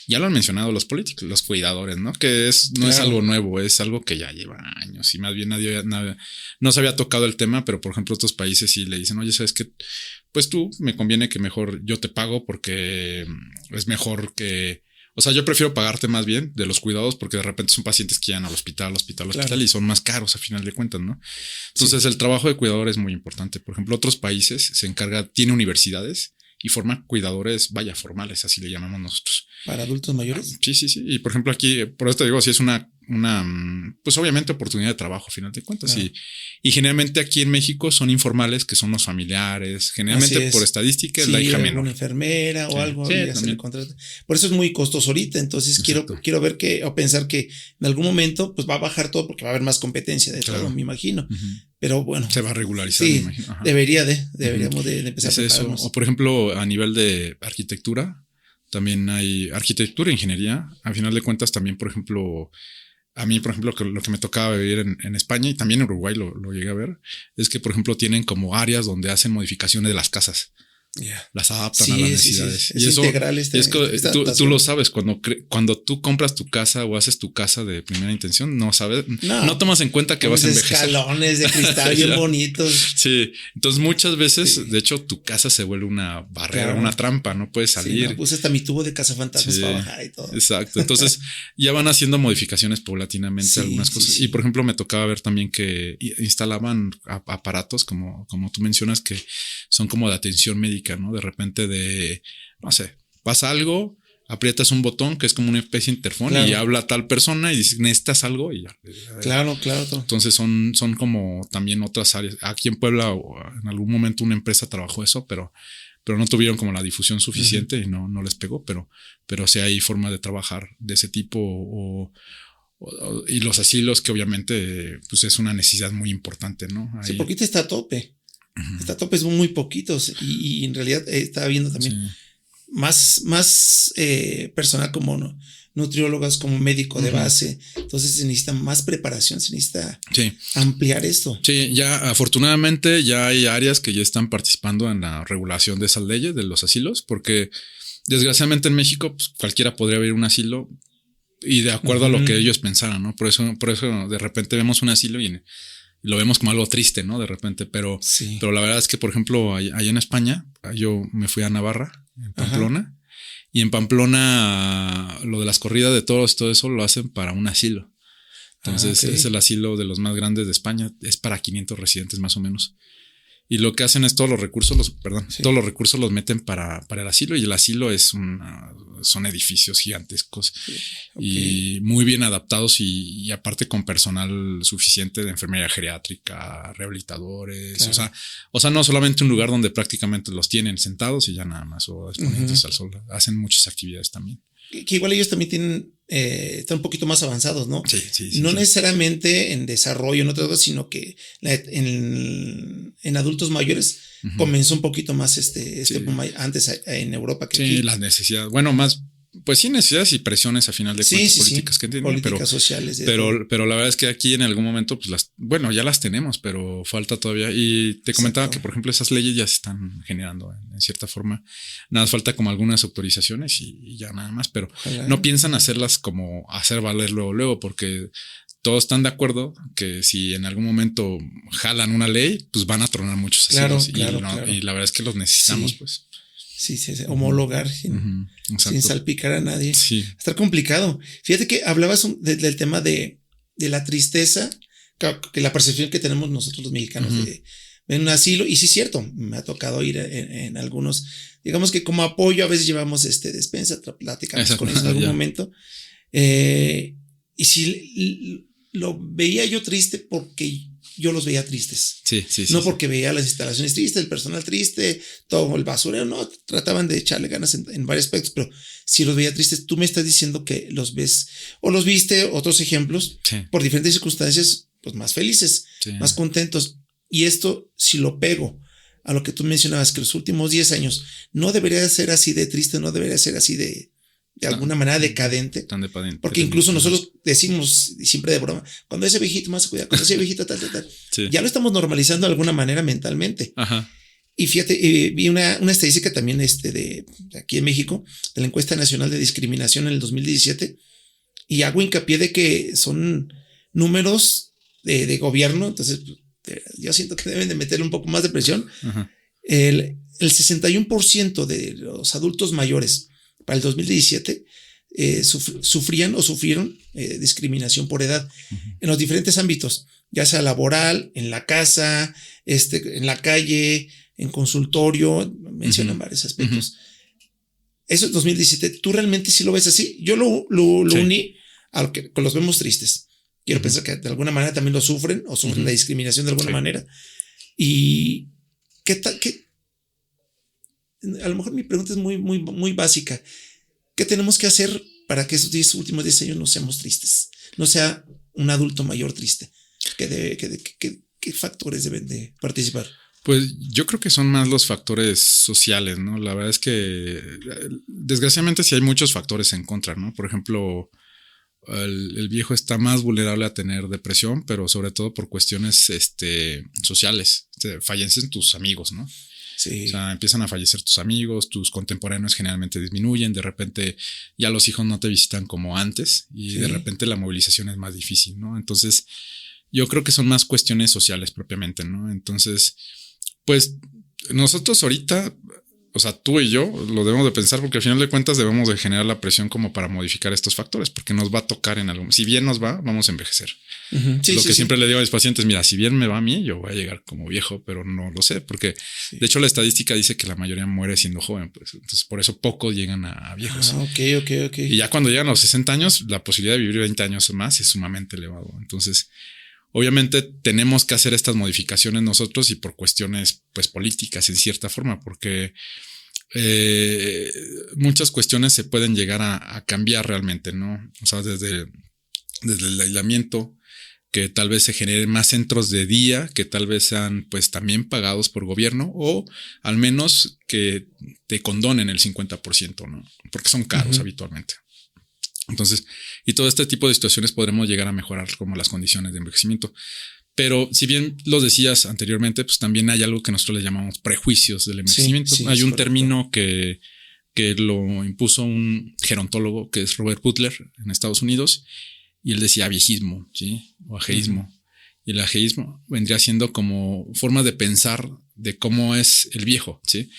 ya lo han mencionado los políticos, los cuidadores, ¿no? Que no es algo nuevo, es algo que ya lleva años y más bien nadie no se había tocado el tema, pero por ejemplo otros países sí le dicen, oye, ¿sabes qué? Pues tú me conviene que mejor yo te pago porque es mejor que... O sea, yo prefiero pagarte más bien de los cuidados porque de repente son pacientes que llegan al hospital y son más caros a final de cuentas, ¿no? Entonces el trabajo de cuidador es muy importante. Por ejemplo, otros países tiene universidades y forman cuidadores, formales, así le llamamos nosotros. ¿Para adultos mayores? Sí. Y por ejemplo aquí, por esto digo, sí es una pues obviamente oportunidad de trabajo a final de cuentas. Claro. Y generalmente aquí en México son informales, que son los familiares. Generalmente por estadística es la hija menor. Una enfermera o algo, sí, ya se le contrata. Por eso es muy costoso ahorita. Entonces quiero ver o pensar que en algún momento pues va a bajar todo porque va a haber más competencia de todo, me imagino. Pero bueno. Se va a regularizar, sí, me imagino. Deberíamos de empezar a prepararnos. O por ejemplo, a nivel de arquitectura, también hay arquitectura e ingeniería. A final de cuentas, también, por ejemplo, a mí, por ejemplo, lo que me tocaba vivir en España y también en Uruguay lo llegué a ver, es que, por ejemplo, tienen como áreas donde hacen modificaciones de las casas. Las adaptan a las necesidades. Sí. Es eso integral tú lo sabes, cuando tú compras tu casa o haces tu casa de primera intención, no tomas en cuenta que vas a envejecer. Escalones de cristal bien bonitos. Sí, entonces muchas veces, de hecho, tu casa se vuelve una barrera, una trampa, no puedes salir. Puse hasta mi tubo de cazafantasmas para bajar y todo. Exacto, entonces ya van haciendo modificaciones paulatinamente algunas cosas. Y por ejemplo, me tocaba ver también que instalaban aparatos como tú mencionas, que son como de atención médica, ¿no? De repente no sé, pasa algo, aprietas un botón que es como una especie de interfón y habla a tal persona y dices, necesitas algo y ya. Claro. Entonces son como también otras áreas. Aquí en Puebla en algún momento una empresa trabajó eso, pero no tuvieron como la difusión suficiente y no les pegó, pero sí hay forma de trabajar de ese tipo y los asilos que obviamente pues es una necesidad muy importante, ¿no? Sí, poquito está a tope. Está a tope, es muy poquitos y en realidad estaba viendo también más personal como nutriólogas, como médico de base. Entonces se necesita más preparación, se necesita ampliar esto. Sí, ya afortunadamente ya hay áreas que ya están participando en la regulación de esas leyes de los asilos, porque desgraciadamente en México pues, cualquiera podría abrir un asilo y de acuerdo a lo que ellos pensaran, ¿no? Por eso de repente vemos un asilo y lo vemos como algo triste, ¿no? De repente, pero la verdad es que, por ejemplo, allá en España, yo me fui a Navarra, en Pamplona, y en Pamplona lo de las corridas de toros y todo eso lo hacen para un asilo. Entonces es el asilo de los más grandes de España, es para 500 residentes más o menos. Y lo que hacen es todos los recursos los meten para el asilo, y el asilo son edificios gigantescos y muy bien adaptados y aparte con personal suficiente de enfermería geriátrica, rehabilitadores, o sea, no solamente un lugar donde prácticamente los tienen sentados y ya nada más o exponentes al sol, hacen muchas actividades también. Que igual ellos también tienen, están un poquito más avanzados, ¿no? Sí. No necesariamente en desarrollo, en otras cosas, sino que en adultos mayores comenzó un poquito más antes en Europa que aquí. Las necesidades. Bueno, más, pues sí, necesidades y presiones a final de cuentas políticas que entienden. Políticas sociales. Pero la verdad es que aquí en algún momento, pues ya las tenemos, pero falta todavía. Y te comentaba que, por ejemplo, esas leyes ya se están generando en cierta forma. Nada más falta como algunas autorizaciones y ya nada más, pero no piensan hacerlas como hacer valer luego, porque todos están de acuerdo que si en algún momento jalan una ley, pues van a tronar muchos asilos. Y la verdad es que los necesitamos, pues. Sí, homologar sin salpicar a nadie. Sí. Está complicado. Fíjate que hablabas del tema de la tristeza, que la percepción que tenemos nosotros los mexicanos en un asilo, y sí es cierto, me ha tocado ir en algunos, digamos que como apoyo a veces llevamos despensa, platicamos con ellos en algún momento, y sí lo veía yo triste porque yo los veía tristes. No porque veía las instalaciones tristes, el personal triste, todo el basurero, no, trataban de echarle ganas en varios aspectos, pero si los veía tristes, tú me estás diciendo que los ves o los viste, otros ejemplos, por diferentes circunstancias, pues más felices, más contentos. Y esto, si lo pego a lo que tú mencionabas, que los últimos 10 años no debería ser así de triste, no debería ser así de alguna manera decadente. Tan decadente. Porque incluso nosotros decimos siempre de broma, cuando ese viejito más cuidado, cuando ese viejito tal. Ya lo estamos normalizando de alguna manera mentalmente. Y fíjate, vi una estadística también de aquí en México, de la encuesta nacional de discriminación en el 2017, y hago hincapié de que son números de gobierno, entonces yo siento que deben de meterle un poco más de presión. El 61% de los adultos mayores para el 2017 sufrían o sufrieron discriminación por edad en los diferentes ámbitos, ya sea laboral, en la casa, en la calle, en consultorio, mencionan varios aspectos. Eso es 2017. ¿Tú realmente sí lo ves así? Yo lo uní a lo que los vemos tristes. Quiero pensar que de alguna manera también lo sufren o sufren la discriminación de alguna manera. Y qué tal, a lo mejor mi pregunta es muy básica. ¿Qué tenemos que hacer para que esos últimos 10 años no seamos tristes? No sea un adulto mayor triste. ¿Qué factores deben de participar? Pues yo creo que son más los factores sociales, ¿no? La verdad es que desgraciadamente sí hay muchos factores en contra, ¿no? Por ejemplo, el viejo está más vulnerable a tener depresión, pero sobre todo por cuestiones sociales. Fallecen tus amigos, ¿no? Sí. O sea, empiezan a fallecer tus amigos, tus contemporáneos generalmente disminuyen, de repente ya los hijos no te visitan como antes y de repente la movilización es más difícil, ¿no? Entonces, yo creo que son más cuestiones sociales propiamente, ¿no? Entonces, pues nosotros ahorita, o sea, tú y yo lo debemos de pensar porque al final de cuentas debemos de generar la presión como para modificar estos factores porque nos va a tocar en algo. Si bien nos va, vamos a envejecer. Lo que siempre le digo a mis pacientes, mira, si bien me va a mí, yo voy a llegar como viejo, pero no lo sé porque de hecho la estadística dice que la mayoría muere siendo joven, pues entonces por eso pocos llegan a viejos. Ok. Y ya cuando llegan a los 60 años, la posibilidad de vivir 20 años más es sumamente elevado. Entonces, obviamente tenemos que hacer estas modificaciones nosotros y por cuestiones pues políticas en cierta forma, porque muchas cuestiones se pueden llegar a cambiar realmente, ¿no? O sea, desde el aislamiento, que tal vez se generen más centros de día, que tal vez sean pues también pagados por gobierno o al menos que te condonen el 50%, ¿no? Porque son caros habitualmente. Entonces, y todo este tipo de situaciones podremos llegar a mejorar como las condiciones de envejecimiento. Pero si bien lo decías anteriormente, pues también hay algo que nosotros le llamamos prejuicios del envejecimiento. Hay un término que lo impuso un gerontólogo que es Robert Butler en Estados Unidos y él decía viejismo, ¿sí? O ajeísmo. Y el ajeísmo vendría siendo como forma de pensar de cómo es el viejo, ¿sí?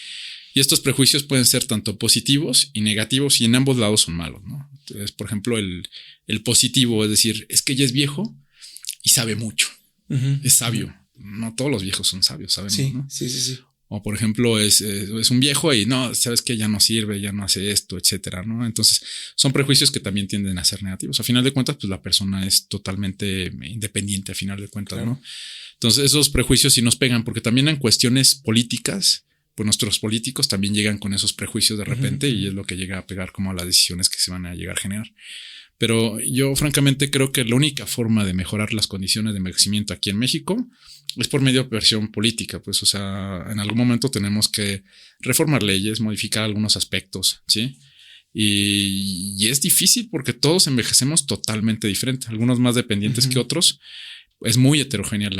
Y estos prejuicios pueden ser tanto positivos y negativos y en ambos lados son malos, ¿no? Entonces, por ejemplo, el positivo es decir, es que ya es viejo y sabe mucho, es sabio. No todos los viejos son sabios, sabemos, ¿no? Sí. O por ejemplo, es un viejo y no, sabes que ya no sirve, ya no hace esto, etcétera, ¿no? Entonces, son prejuicios que también tienden a ser negativos. A final de cuentas, pues la persona es totalmente independiente, a final de cuentas, claro, ¿no? Entonces, esos prejuicios sí nos pegan, porque también en cuestiones políticas, pues nuestros políticos también llegan con esos prejuicios de repente y es lo que llega a pegar como a las decisiones que se van a llegar a generar. Pero yo francamente creo que la única forma de mejorar las condiciones de envejecimiento aquí en México es por medio de presión política, pues, o sea, en algún momento tenemos que reformar leyes, modificar algunos aspectos, ¿sí? Y es difícil porque todos envejecemos totalmente diferente, algunos más dependientes que otros. Es muy heterogénea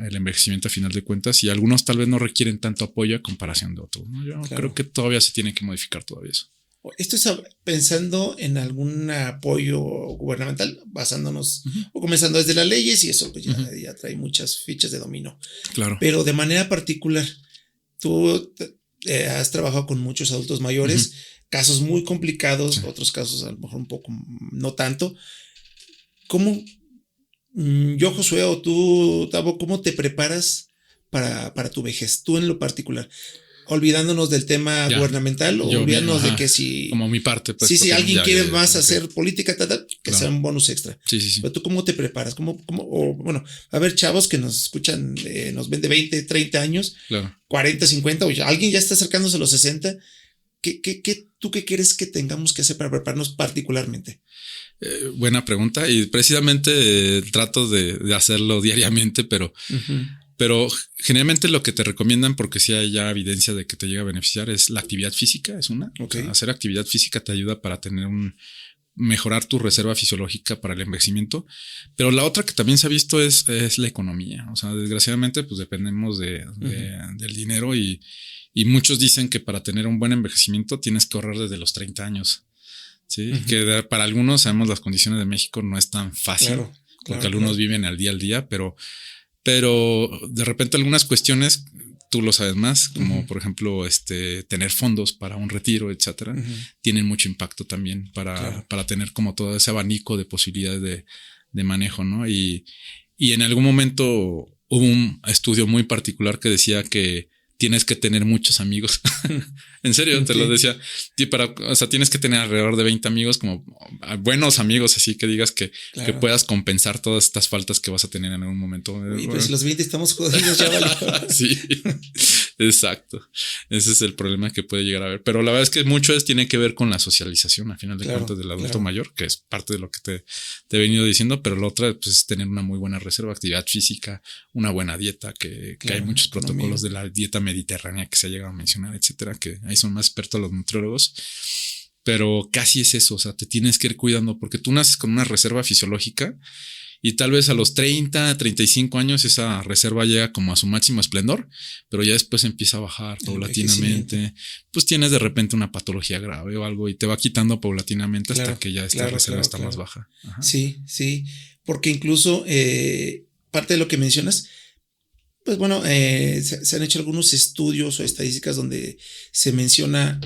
el envejecimiento a final de cuentas y algunos tal vez no requieren tanto apoyo a comparación de otros, ¿no? Yo creo que todavía se tiene que modificar todavía eso. Esto es pensando en algún apoyo gubernamental, basándonos o comenzando desde las leyes y eso pues ya trae muchas fichas de dominó. Claro. Pero de manera particular, tú has trabajado con muchos adultos mayores, casos muy complicados, otros casos a lo mejor un poco no tanto. ¿Cómo yo, Josué, o tú, Tavo, cómo te preparas para tu vejez? Tú en lo particular. Olvidándonos del tema gubernamental o olvidándonos de que si... Como mi parte. Pues, si alguien quiere más hacer política, que sea un bonus extra. Sí. Pero tú, ¿cómo te preparas? Bueno, a ver, chavos que nos escuchan, nos ven de 20, 30 años, 40, 50, o alguien ya está acercándose a los 60. ¿Tú qué quieres que tengamos que hacer para prepararnos particularmente? Buena pregunta y precisamente trato de hacerlo diariamente, pero generalmente lo que te recomiendan, porque sí hay ya evidencia de que te llega a beneficiar, es la actividad física, es una. O sea, hacer actividad física te ayuda para mejorar tu reserva fisiológica para el envejecimiento. Pero la otra que también se ha visto es la economía. O sea, desgraciadamente, pues dependemos del dinero y muchos dicen que para tener un buen envejecimiento tienes que ahorrar desde los 30 años. Sí, que para algunos sabemos las condiciones de México no es tan fácil, porque algunos viven al día, pero de repente algunas cuestiones, tú lo sabes más, como por ejemplo tener fondos para un retiro, etcétera, tienen mucho impacto también para tener como todo ese abanico de posibilidades de manejo, ¿no? Y en algún momento hubo un estudio muy particular que decía que tienes que tener muchos amigos. En serio, te lo decía. O sea, tienes que tener alrededor de 20 amigos, como buenos amigos, así que digas que puedas compensar todas estas faltas que vas a tener en algún momento. Y pues si los 20 estamos jodidos, ya vale. Sí, exacto. Ese es el problema que puede llegar a haber. Pero la verdad es que mucho tiene que ver con la socialización, al final de cuentas, del adulto mayor, que es parte de lo que te he venido diciendo. Pero la otra, pues, es tener una muy buena reserva, actividad física, una buena dieta, que hay muchos protocolos de la dieta mediterránea que se ha llegado a mencionar, etcétera, que ahí son más expertos los nutriólogos. Pero casi es eso. O sea, te tienes que ir cuidando porque tú naces con una reserva fisiológica. Y tal vez a los 30, 35 años esa reserva llega como a su máximo esplendor, pero ya después empieza a bajar paulatinamente. Pues tienes de repente una patología grave o algo y te va quitando paulatinamente hasta que ya esta reserva está más baja. Ajá. Sí, sí, porque incluso parte de lo que mencionas, pues bueno, se han hecho algunos estudios o estadísticas donde se menciona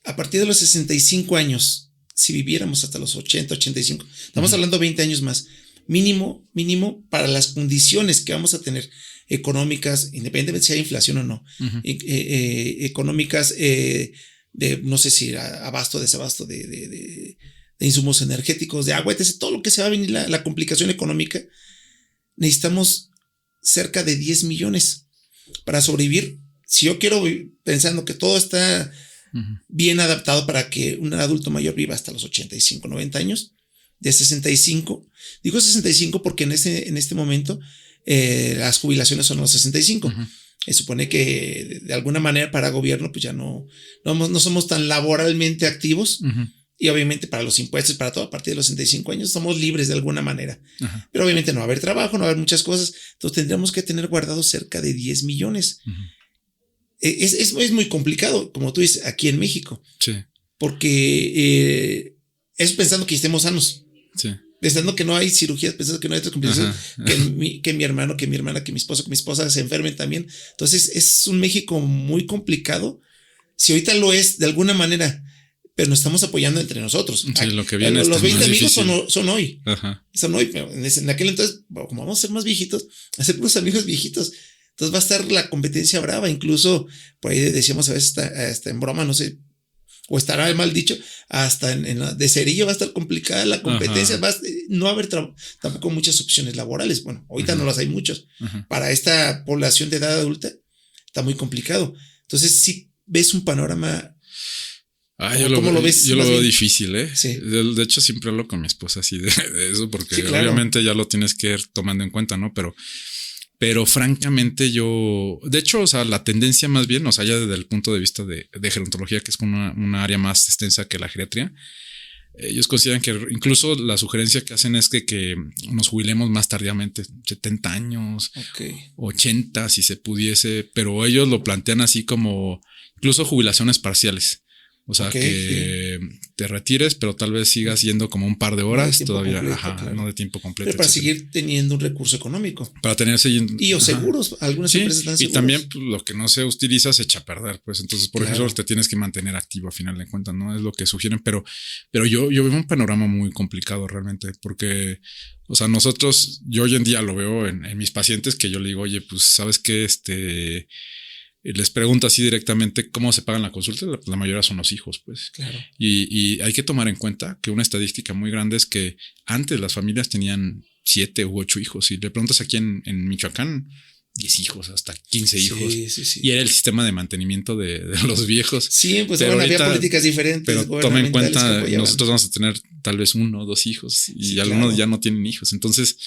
a partir de los 65 años, si viviéramos hasta los 80, 85, estamos hablando 20 años más. Mínimo para las condiciones que vamos a tener económicas, independientemente si hay inflación o no, económicas de, no sé si abasto, desabasto de insumos energéticos, de agua, etc., todo lo que se va a venir, la complicación económica, necesitamos cerca de 10 millones para sobrevivir. Si yo quiero, pensando que todo está bien adaptado para que un adulto mayor viva hasta los 85, 90 años, de 65. Digo 65 porque en este momento las jubilaciones son a los 65. Se supone que de alguna manera para gobierno pues ya no somos tan laboralmente activos y obviamente para los impuestos, para todo, a partir de los 65 años somos libres de alguna manera. Pero obviamente no va a haber trabajo, no va a haber muchas cosas. Entonces tendríamos que tener guardados cerca de 10 millones. Es muy complicado, como tú dices, aquí en México. Sí. Porque es pensando que estemos sanos. Sí. Pensando que no hay cirugías, pensando que no hay otras complicaciones, que mi hermano, que mi hermana, que mi esposo, que mi esposa se enfermen también. Entonces es un México muy complicado. Si ahorita lo es de alguna manera, pero nos estamos apoyando entre nosotros. Sí, lo que viene los 20 amigos difícil. son hoy. Son hoy, pero en aquel entonces, como vamos a ser más viejitos, hacer unos amigos viejitos. Entonces va a estar la competencia brava. Incluso por ahí decíamos a veces hasta en broma, no sé, o estará mal dicho, hasta de cerillo va a estar complicada la competencia. No va a haber tampoco muchas opciones laborales. Bueno, ahorita no las hay muchos. Para esta población de edad adulta está muy complicado. Entonces, si ves un panorama. ¿Cómo lo ves? Yo lo veo difícil, ¿eh? Sí. De hecho, siempre hablo con mi esposa así de eso, porque obviamente ya lo tienes que ir tomando en cuenta, ¿no? Pero francamente de hecho, o sea, la tendencia más bien, o sea, ya desde el punto de vista de gerontología, que es como una área más extensa que la geriatría, ellos consideran que incluso la sugerencia que hacen es que nos jubilemos más tardíamente, 70 años, 80 si se pudiese, pero ellos lo plantean así como incluso jubilaciones parciales. O sea, que te retires, pero tal vez sigas yendo como un par de horas todavía, completo, no de tiempo completo. Pero para seguir teniendo un recurso económico. Para tener o seguros, algunas empresas dan seguros. Y también pues, lo que no se utiliza se echa a perder, pues entonces por ejemplo te tienes que mantener activo a final de cuentas, ¿no? Es lo que sugieren, pero yo veo un panorama muy complicado realmente, porque, o sea, yo hoy en día lo veo en mis pacientes que yo le digo, oye, pues sabes que les pregunto así directamente cómo se pagan la consulta. La mayoría son los hijos, pues. Claro. Y hay que tomar en cuenta que una estadística muy grande es que antes las familias tenían 7 u 8 hijos. Si le preguntas aquí en Michoacán, 10 hijos, hasta 15 hijos. Sí. Y era el sistema de mantenimiento de los viejos. Sí, pues bueno, había políticas diferentes. Pero toma en cuenta, nosotros vamos a tener tal vez 1 o 2 hijos y algunos ya no tienen hijos. Entonces,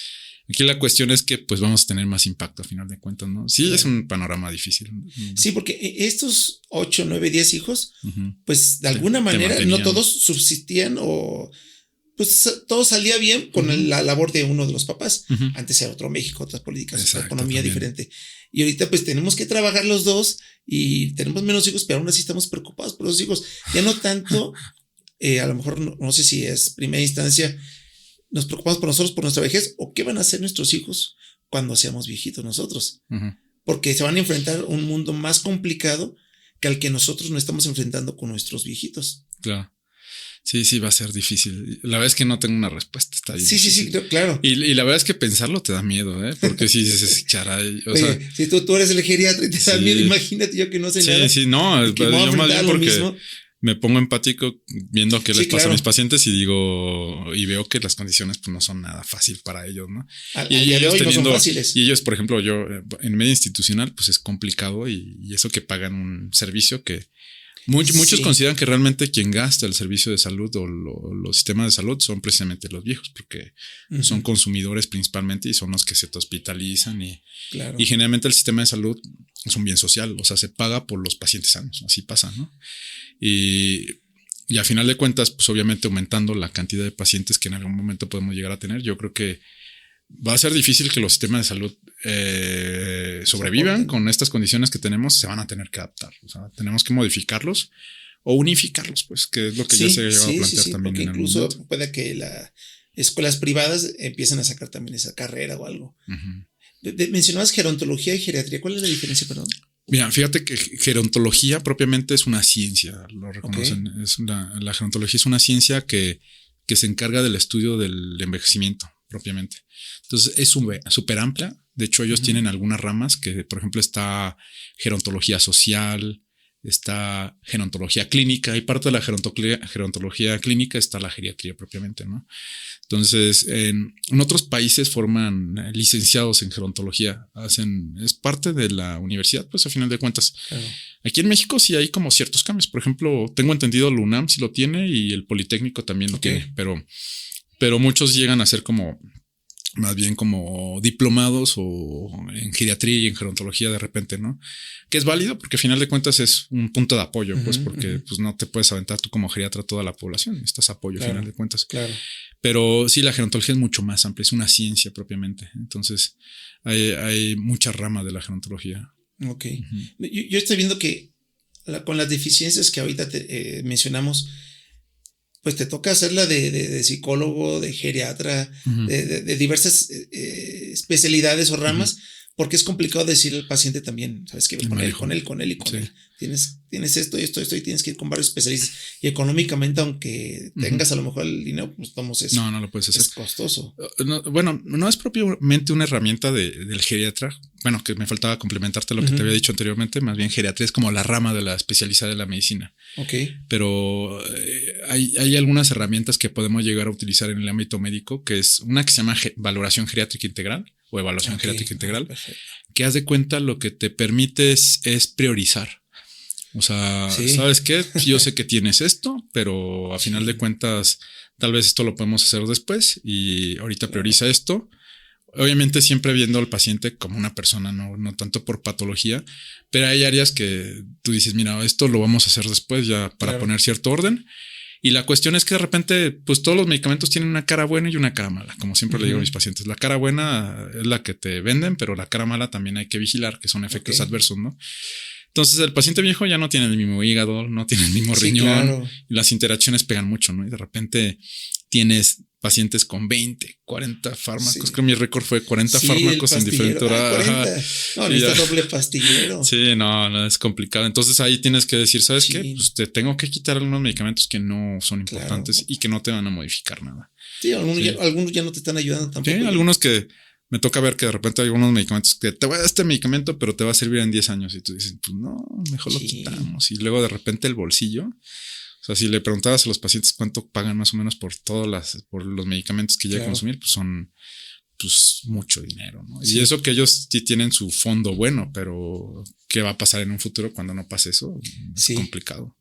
aquí la cuestión es que pues vamos a tener más impacto a final de cuentas, ¿no? Sí, es un panorama difícil. Sí, porque estos 8, 9, 10 hijos, pues de alguna manera no todos subsistían o pues todo salía bien con la labor de uno de los papás. Antes era otro México, otras políticas, otra economía diferente. Y ahorita pues tenemos que trabajar los dos y tenemos menos hijos, pero aún así estamos preocupados por los hijos. Ya no tanto, a lo mejor no sé si es primera instancia, nos preocupamos por nosotros, por nuestra vejez, o qué van a hacer nuestros hijos cuando seamos viejitos nosotros. Porque se van a enfrentar a un mundo más complicado que al que nosotros nos estamos enfrentando con nuestros viejitos. Claro. Sí, va a ser difícil. La verdad es que no tengo una respuesta, está difícil. Sí, claro. Y la verdad es que pensarlo te da miedo, ¿eh? Porque si dices, charay, o Oye, sea, si tú eres el geriatra y te da miedo, imagínate yo que no sé nada. Sí, no, y que me voy a yo más enfrentar bien a lo porque mismo. me pongo empático viendo qué les pasa claro. a mis pacientes y digo, y veo que las condiciones pues no son nada fácil para ellos, ¿no? Y ellos teniendo, no son fáciles. Y ellos, por ejemplo, yo en medio institucional, pues es complicado y eso que pagan un servicio que muchos consideran que realmente quien gasta el servicio de salud o los sistemas de salud son precisamente los viejos, porque son consumidores principalmente y son los que se te hospitalizan y generalmente el sistema de salud es un bien social, o sea, se paga por los pacientes sanos, así pasa, ¿no? Y a final de cuentas, pues obviamente aumentando la cantidad de pacientes que en algún momento podemos llegar a tener, yo creo que va a ser difícil que los sistemas de salud sobrevivan con estas condiciones que tenemos, se van a tener que adaptar. O sea, tenemos que modificarlos o unificarlos, pues, que es lo que ya se llegó a plantear también. Porque en incluso momento. puede que las escuelas privadas empiecen a sacar también esa carrera o algo. Mencionabas gerontología y geriatría. ¿Cuál es la diferencia, perdón? Mira, fíjate que gerontología propiamente es una ciencia, lo reconocen. La gerontología es una ciencia que se encarga del estudio del envejecimiento propiamente. Entonces es súper amplia. De hecho, ellos tienen algunas ramas que, por ejemplo, está gerontología social, está gerontología clínica y parte de la gerontología clínica está la geriatría propiamente, ¿no? Entonces, en otros países forman licenciados en gerontología, es parte de la universidad, pues a final de cuentas. Claro. Aquí en México sí hay como ciertos cambios. Por ejemplo, tengo entendido el UNAM sí lo tiene y el Politécnico también lo tiene, pero muchos llegan a ser como más bien como diplomados o en geriatría y en gerontología de repente, ¿no? Que es válido porque al final de cuentas es un punto de apoyo, pues porque pues no te puedes aventar tú como geriatra a toda la población, necesitas apoyo al final de cuentas. Claro. Pero sí, la gerontología es mucho más amplia, es una ciencia propiamente. Entonces hay muchas ramas de la gerontología. Ok. Yo estoy viendo que con las deficiencias que ahorita mencionamos, pues te toca hacerla de psicólogo, de geriatra, de diversas especialidades o ramas, porque es complicado decirle al paciente también, ¿sabes qué? Con él. Tienes esto y tienes que ir con varios especialistas. Y económicamente, aunque tengas a lo mejor el dinero, pues tomamos eso. No lo puedes hacer. Es costoso. No es propiamente una herramienta del geriatra. Bueno, que me faltaba complementarte lo que te había dicho anteriormente. Más bien geriatría es como la rama de la especialidad de la medicina. Ok. Pero hay algunas herramientas que podemos llegar a utilizar en el ámbito médico, que es una que se llama valoración geriátrica integral o evaluación geriátrica integral, que haz de cuenta lo que te permite es priorizar. O sea, ¿sabes qué? Yo sé que tienes esto, pero a final de cuentas, tal vez esto lo podemos hacer después y ahorita prioriza esto. Obviamente siempre viendo al paciente como una persona, no tanto por patología, pero hay áreas que tú dices, mira, esto lo vamos a hacer después ya para poner cierto orden. Y la cuestión es que de repente, pues todos los medicamentos tienen una cara buena y una cara mala, como siempre le digo a mis pacientes. La cara buena es la que te venden, pero la cara mala también hay que vigilar, que son efectos adversos, ¿no? Entonces el paciente viejo ya no tiene el mismo hígado, no tiene el mismo riñón, y las interacciones pegan mucho, ¿no? Y de repente tienes pacientes con 20, 40 fármacos. Creo que mi récord fue 40 fármacos en diferentes horas. No, necesita doble pastillero. Sí, no, es complicado. Entonces ahí tienes que decir, ¿sabes qué? Pues te tengo que quitar algunos medicamentos que no son importantes y que no te van a modificar nada. Sí, algunos ya no te están ayudando tampoco. Sí, algunos que me toca ver que de repente hay algunos medicamentos que te voy a dar este medicamento, pero te va a servir en 10 años. Y tú dices, pues no, mejor lo quitamos. Y luego de repente el bolsillo. O sea, si le preguntabas a los pacientes cuánto pagan más o menos por por los medicamentos que llegan a consumir, pues son mucho dinero, ¿no? Y eso que ellos sí tienen su fondo bueno, pero ¿qué va a pasar en un futuro cuando no pase eso? Es complicado.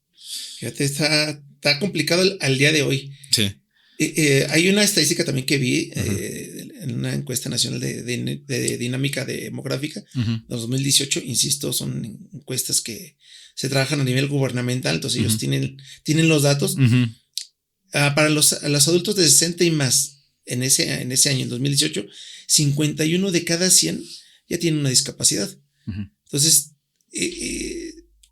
Fíjate, está complicado al día de hoy. Sí. Hay una estadística también que vi en una encuesta nacional de dinámica demográfica de 2018. Insisto, son encuestas que se trabajan a nivel gubernamental, entonces ellos tienen los datos. Para los adultos de 60 y más en ese año, en 2018, 51 de cada 100 ya tienen una discapacidad. Entonces,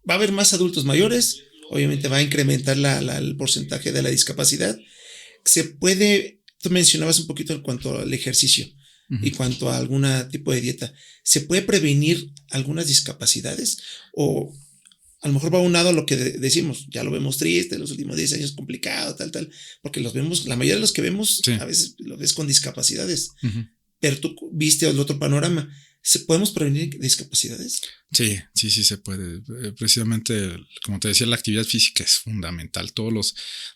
va a haber más adultos mayores, obviamente va a incrementar el porcentaje de la discapacidad. Tú mencionabas un poquito en cuanto al ejercicio y cuanto a algún tipo de dieta. ¿Se puede prevenir algunas discapacidades o a lo mejor va aunado a lo que decimos, ya lo vemos triste, los últimos 10 años complicado, tal, porque los vemos, la mayoría de los que vemos, sí, a veces lo ves con discapacidades, pero tú viste el otro panorama. ¿Podemos prevenir discapacidades? Sí, se puede. Precisamente, como te decía, la actividad física es fundamental.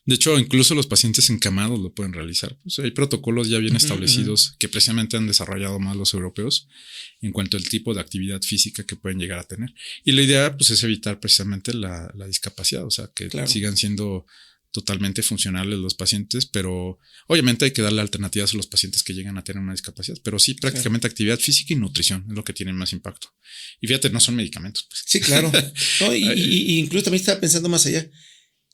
De hecho, incluso los pacientes encamados lo pueden realizar. Pues hay protocolos ya bien establecidos que precisamente han desarrollado más los europeos en cuanto al tipo de actividad física que pueden llegar a tener. Y la idea, pues, es evitar precisamente la discapacidad, o sea, que sigan siendo totalmente funcionales los pacientes, pero obviamente hay que darle alternativas a los pacientes que llegan a tener una discapacidad, pero sí, prácticamente actividad física y nutrición es lo que tienen más impacto. Y fíjate, no son medicamentos, pues. Sí, claro. No, y incluso también estaba pensando más allá.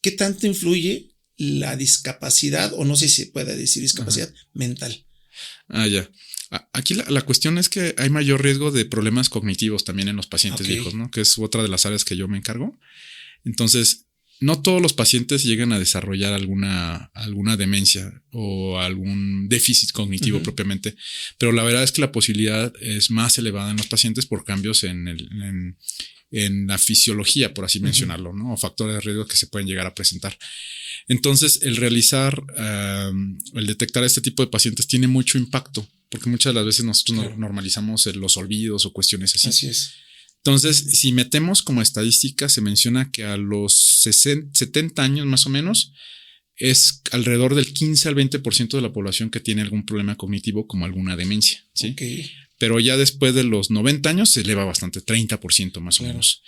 ¿Qué tanto influye la discapacidad, o no sé si se puede decir discapacidad mental? Ya. Aquí la cuestión es que hay mayor riesgo de problemas cognitivos también en los pacientes viejos, ¿no? Que es otra de las áreas que yo me encargo. Entonces, no todos los pacientes llegan a desarrollar alguna demencia o algún déficit cognitivo propiamente, pero la verdad es que la posibilidad es más elevada en los pacientes por cambios en la fisiología, por así mencionarlo, ¿no? O factores de riesgo que se pueden llegar a presentar. Entonces, el realizar, el detectar este tipo de pacientes tiene mucho impacto, porque muchas de las veces nosotros normalizamos los olvidos o cuestiones así. Así es. Entonces, si metemos como estadística, se menciona que a los 70 años más o menos es alrededor del 15 al 20% de la población que tiene algún problema cognitivo como alguna demencia, ¿sí? Okay. Pero ya después de los 90 años se eleva bastante, 30% más o menos.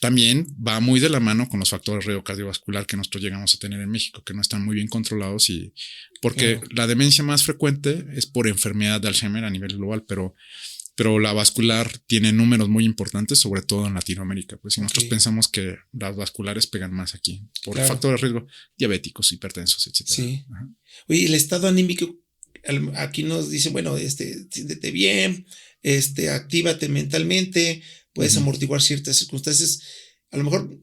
También va muy de la mano con los factores de riesgo cardiovascular que nosotros llegamos a tener en México, que no están muy bien controlados, y porque la demencia más frecuente es por enfermedad de Alzheimer a nivel global, pero la vascular tiene números muy importantes, sobre todo en Latinoamérica. Pues si nosotros pensamos que las vasculares pegan más aquí por factores de riesgo diabéticos, hipertensos, etcétera. Sí. Ajá. Oye, el estado anímico, aquí nos dicen, bueno, siéntete bien, actívate mentalmente, puedes amortiguar ciertas circunstancias. A lo mejor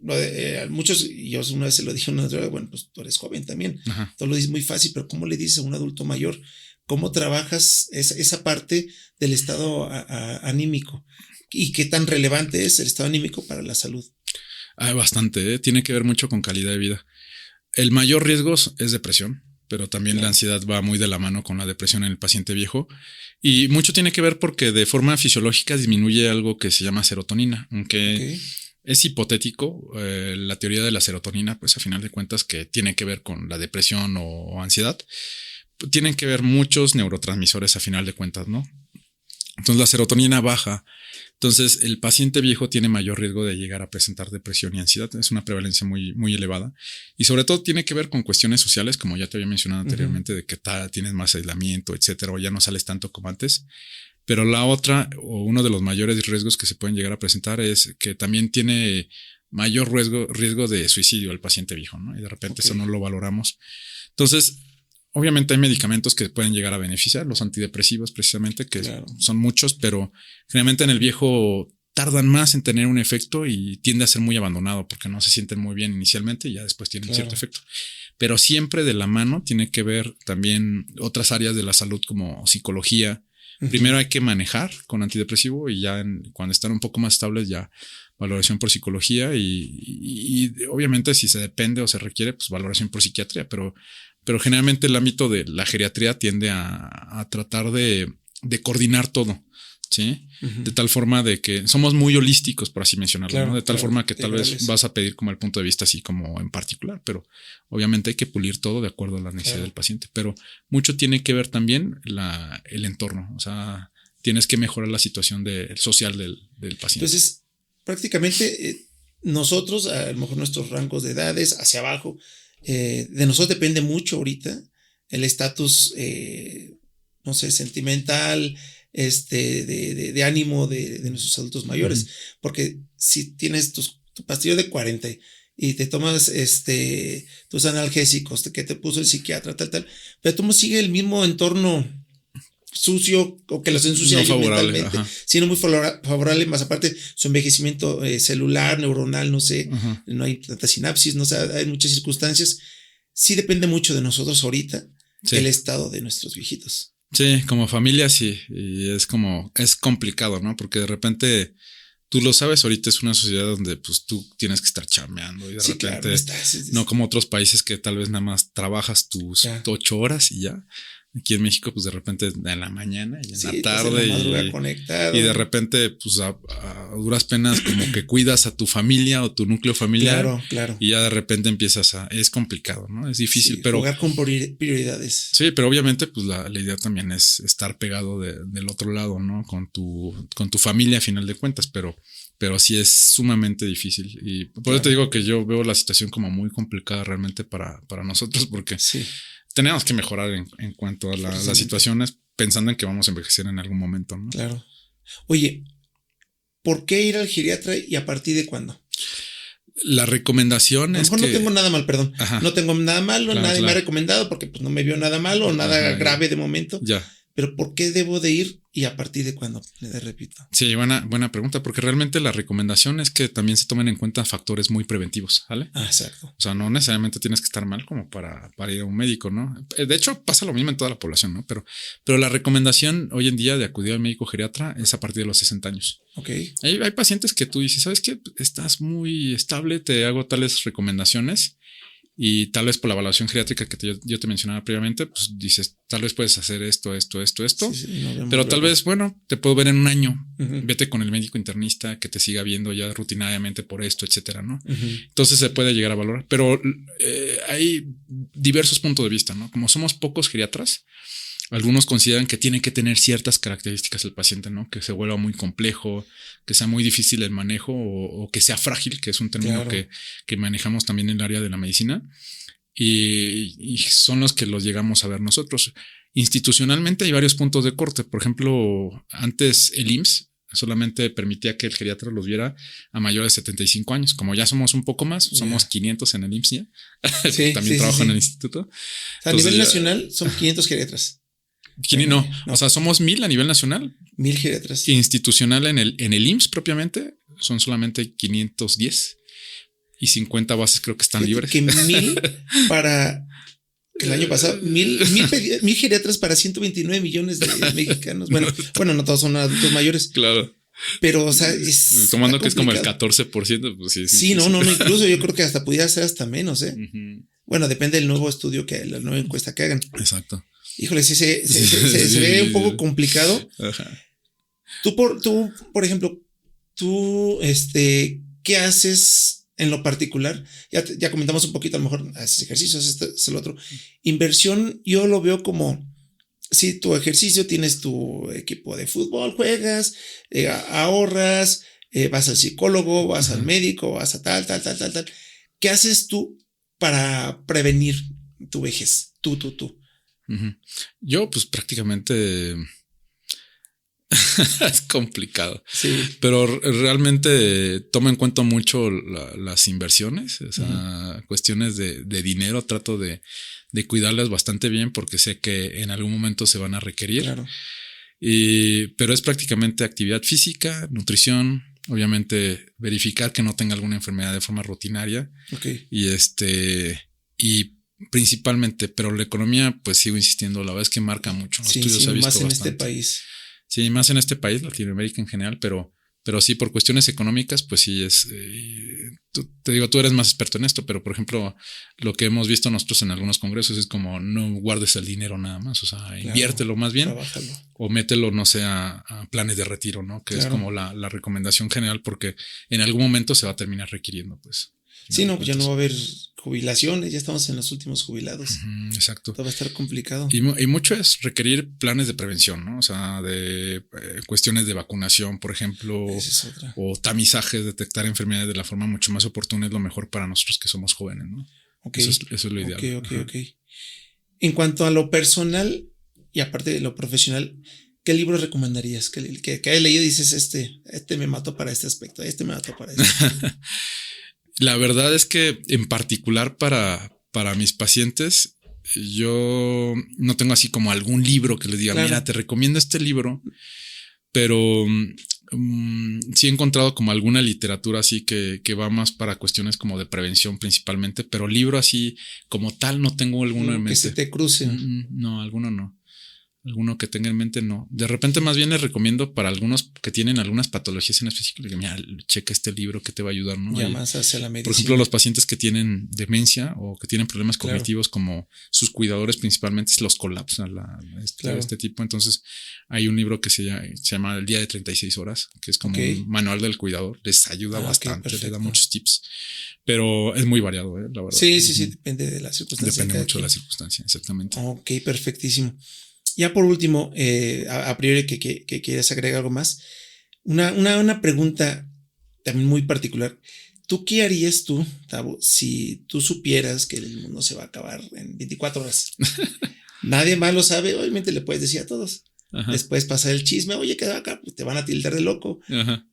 muchos, y yo una vez se lo dije a una otra, bueno, pues tú eres joven también. Tú lo dices muy fácil, pero ¿cómo le dices a un adulto mayor? ¿Cómo trabajas esa parte del estado anímico? ¿Y qué tan relevante es el estado anímico para la salud? Bastante, tiene que ver mucho con calidad de vida. El mayor riesgo es depresión, pero también la ansiedad va muy de la mano con la depresión en el paciente viejo. Y mucho tiene que ver porque de forma fisiológica disminuye algo que se llama serotonina, aunque es hipotético. La teoría de la serotonina, pues a final de cuentas, que tiene que ver con la depresión o ansiedad, tienen que ver muchos neurotransmisores a final de cuentas, ¿no? Entonces la serotonina baja. Entonces el paciente viejo tiene mayor riesgo de llegar a presentar depresión y ansiedad. Es una prevalencia muy, muy elevada. Y sobre todo tiene que ver con cuestiones sociales, como ya te había mencionado anteriormente, de que tienes más aislamiento, etcétera, o ya no sales tanto como antes. Pero la otra, o uno de los mayores riesgos que se pueden llegar a presentar, es que también tiene mayor riesgo de suicidio el paciente viejo, ¿no? Y de repente eso no lo valoramos. Entonces, obviamente hay medicamentos que pueden llegar a beneficiar, los antidepresivos precisamente, que son muchos, pero generalmente en el viejo tardan más en tener un efecto y tiende a ser muy abandonado porque no se sienten muy bien inicialmente y ya después tienen cierto efecto. Pero siempre de la mano tiene que ver también otras áreas de la salud como psicología. Primero hay que manejar con antidepresivo y ya cuando están un poco más estables ya valoración por psicología y obviamente si se depende o se requiere, pues valoración por psiquiatría, pero generalmente el ámbito de la geriatría tiende a tratar de coordinar todo, ¿sí? De tal forma de que somos muy holísticos, por así mencionarlo, ¿no? De tal forma que tal vez vas a pedir como el punto de vista así como en particular, pero obviamente hay que pulir todo de acuerdo a la necesidad del paciente. Pero mucho tiene que ver también el entorno, o sea, tienes que mejorar la situación social del paciente. Entonces, prácticamente nosotros, a lo mejor nuestros rangos de edades hacia abajo, de nosotros depende mucho ahorita el estatus, no sé, sentimental, de ánimo de nuestros adultos mayores. Porque si tienes tu pastillo de 40 y te tomas tus analgésicos que te puso el psiquiatra, tal, pero tú sigue el mismo entorno sucio o que los ensucia no mentalmente, sino muy favorable, más aparte su envejecimiento celular, neuronal, no sé, no hay tanta sinapsis, no sé, hay muchas circunstancias. Sí depende mucho de nosotros ahorita el estado de nuestros viejitos. Sí, como familia sí, y es complicado, ¿no? Porque de repente tú lo sabes, ahorita es una sociedad donde pues tú tienes que estar chameando y de repente no como otros países que tal vez nada más trabajas tus 8 horas y ya. Aquí en México, pues de repente en la mañana y en la tarde y de repente, pues a duras penas como que cuidas a tu familia o tu núcleo familiar. Claro. Y ya de repente empiezas es complicado, ¿no? Es difícil, pero jugar con prioridades. Sí, pero obviamente, pues la idea también es estar pegado del otro lado, ¿no? Con tu familia a final de cuentas, pero sí es sumamente difícil. Y por eso te digo que yo veo la situación como muy complicada realmente para nosotros, porque tenemos que mejorar en cuanto a las situaciones, pensando en que vamos a envejecer en algún momento, ¿no? Claro. Oye, ¿por qué ir al geriatra y a partir de cuándo? La recomendación es que... no tengo nada mal, perdón. Ajá. No tengo nada malo, nadie me ha recomendado porque pues no me vio nada malo, nada grave de momento. Ya. Pero ¿por qué debo de ir y a partir de cuándo? Le repito. Sí, buena pregunta, porque realmente la recomendación es que también se tomen en cuenta factores muy preventivos, ¿vale? Exacto. O sea, no necesariamente tienes que estar mal como para ir a un médico, ¿no? De hecho, pasa lo mismo en toda la población, ¿no? Pero la recomendación hoy en día de acudir al médico geriatra es a partir de los 60 años. Ok. Hay pacientes que tú dices, ¿sabes qué? Estás muy estable, te hago tales recomendaciones. Y tal vez por la evaluación geriátrica que yo te mencionaba previamente, pues dices, tal vez puedes hacer esto. Pero tal vez, bueno, te puedo ver en un año. Vete con el médico internista que te siga viendo ya rutinariamente por esto, etcétera, ¿no? Entonces se puede llegar a valorar. Pero hay diversos puntos de vista, ¿no? Como somos pocos geriatras, algunos consideran que tiene que tener ciertas características el paciente, ¿no? Que se vuelva muy complejo, que sea muy difícil el manejo o que sea frágil, que es un término que manejamos también en el área de la medicina. Y son los que los llegamos a ver nosotros. Institucionalmente hay varios puntos de corte. Por ejemplo, antes el IMSS solamente permitía que el geriatra los viera a mayores de 75 años. Como ya somos un poco más, somos 500 en el IMSS ya. También trabajo en el instituto. O sea, a nivel nacional son 500 geriatras. No, o sea, somos 1000 a nivel nacional. 1000 geriatras. Institucional en el IMSS propiamente son solamente 510 y 50 bases creo que están libres. Que 1000 para el año pasado, 1000 geriatras para 129 millones de mexicanos. Bueno, no todos son adultos mayores. Claro. Pero, o sea, tomando que es como el 14%, pues sí. Sí, no, incluso yo creo que hasta pudiera ser hasta menos, ¿eh? Bueno, depende del nuevo estudio la nueva encuesta que hagan. Exacto. Híjole, sí, se ve un poco complicado. Ajá. Tú, por ejemplo, ¿qué haces en lo particular? Ya comentamos un poquito, a lo mejor haces ejercicios, esto es el otro. Inversión, yo lo veo como, si tu ejercicio, tienes tu equipo de fútbol, juegas, ahorras, vas al psicólogo, vas al médico, vas a tal. ¿Qué haces tú para prevenir tu vejez? Tú. Yo, pues prácticamente es complicado. Sí. Pero realmente tomo en cuenta mucho las inversiones, o sea, cuestiones de dinero. Trato de cuidarlas bastante bien porque sé que en algún momento se van a requerir. Claro. Pero es prácticamente actividad física, nutrición, obviamente verificar que no tenga alguna enfermedad de forma rutinaria. Okay. Y principalmente, pero la economía, pues sigo insistiendo, la verdad es que marca mucho. Los estudios se ha visto más en bastante. este país. Sí, más en este país, Latinoamérica en general, pero sí, por cuestiones económicas, pues sí es. Te digo, tú eres más experto en esto, pero por ejemplo, lo que hemos visto nosotros en algunos congresos es como no guardes el dinero nada más, o sea, claro, inviértelo más bien. Trabájalo. O mételo, no sé, a planes de retiro, ¿no? Que es como la recomendación general, porque en algún momento se va a terminar requiriendo, pues. Sí, no, pues ya no va a haber jubilaciones, ya estamos en los últimos jubilados. Exacto. Todo va a estar complicado. Y mucho es requerir planes de prevención, ¿no? O sea, de cuestiones de vacunación, por ejemplo, o tamizajes, detectar enfermedades de la forma mucho más oportuna es lo mejor para nosotros que somos jóvenes, ¿no? Okay. Eso es lo ideal. Ok. En cuanto a lo personal y aparte de lo profesional, ¿qué libros recomendarías? Que hayas leído y dices, este me mató para este aspecto, este me mató para este. La verdad es que en particular para mis pacientes, yo no tengo así como algún libro que les diga, claro, mira, te recomiendo este libro, pero sí he encontrado como alguna literatura así que va más para cuestiones como de prevención principalmente, pero libro así como tal no tengo alguno en mente. Que se te cruce. No, alguno no. alguno que tenga en mente, no. De repente más bien les recomiendo para algunos que tienen algunas patologías en específico, que mira, checa este libro que te va a ayudar, ¿no? Ya más hacia la medicina. Por ejemplo, los pacientes que tienen demencia o que tienen problemas cognitivos, como sus cuidadores principalmente los colapsan este tipo. Entonces hay un libro que se llama El día de 36 horas, que es como un manual del cuidador. Les ayuda bastante, les da muchos tips. Pero es muy variado, la verdad. Sí, depende de las circunstancias. Depende mucho de la circunstancia, exactamente. Ok, perfectísimo. Ya por último, a priori que quieras agregar algo más, una pregunta también muy particular. ¿Tú qué harías tú, Tavo, si tú supieras que el mundo se va a acabar en 24 horas? Nadie más lo sabe, obviamente le puedes decir a todos. Ajá. Después pasa el chisme, oye, queda acá, pues te van a tildar de loco. Ajá.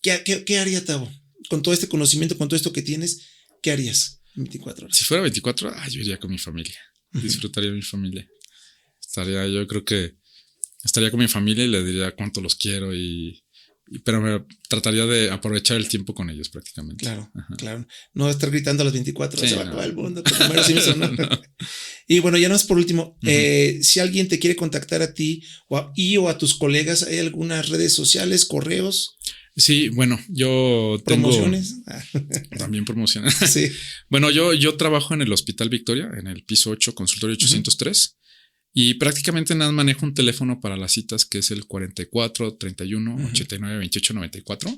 ¿Qué haría, Tavo? Con todo este conocimiento, con todo esto que tienes, ¿qué harías en 24 horas? Si fuera 24, yo iría con mi familia. Disfrutaría de mi familia. Yo creo que estaría con mi familia y le diría cuánto los quiero pero me trataría de aprovechar el tiempo con ellos prácticamente. Claro. No estar gritando a las 24 horas, se va a acabar el mundo. No. Y bueno, ya no es por último, si alguien te quiere contactar a ti o a tus colegas, ¿hay algunas redes sociales, correos? Sí, bueno, yo tengo... ¿Promociones? También promociones. Sí. Bueno, yo trabajo en el Hospital Victoria, en el piso 8, consultorio 803. Y prácticamente nada manejo un teléfono para las citas que es el 44 31 89 28 94.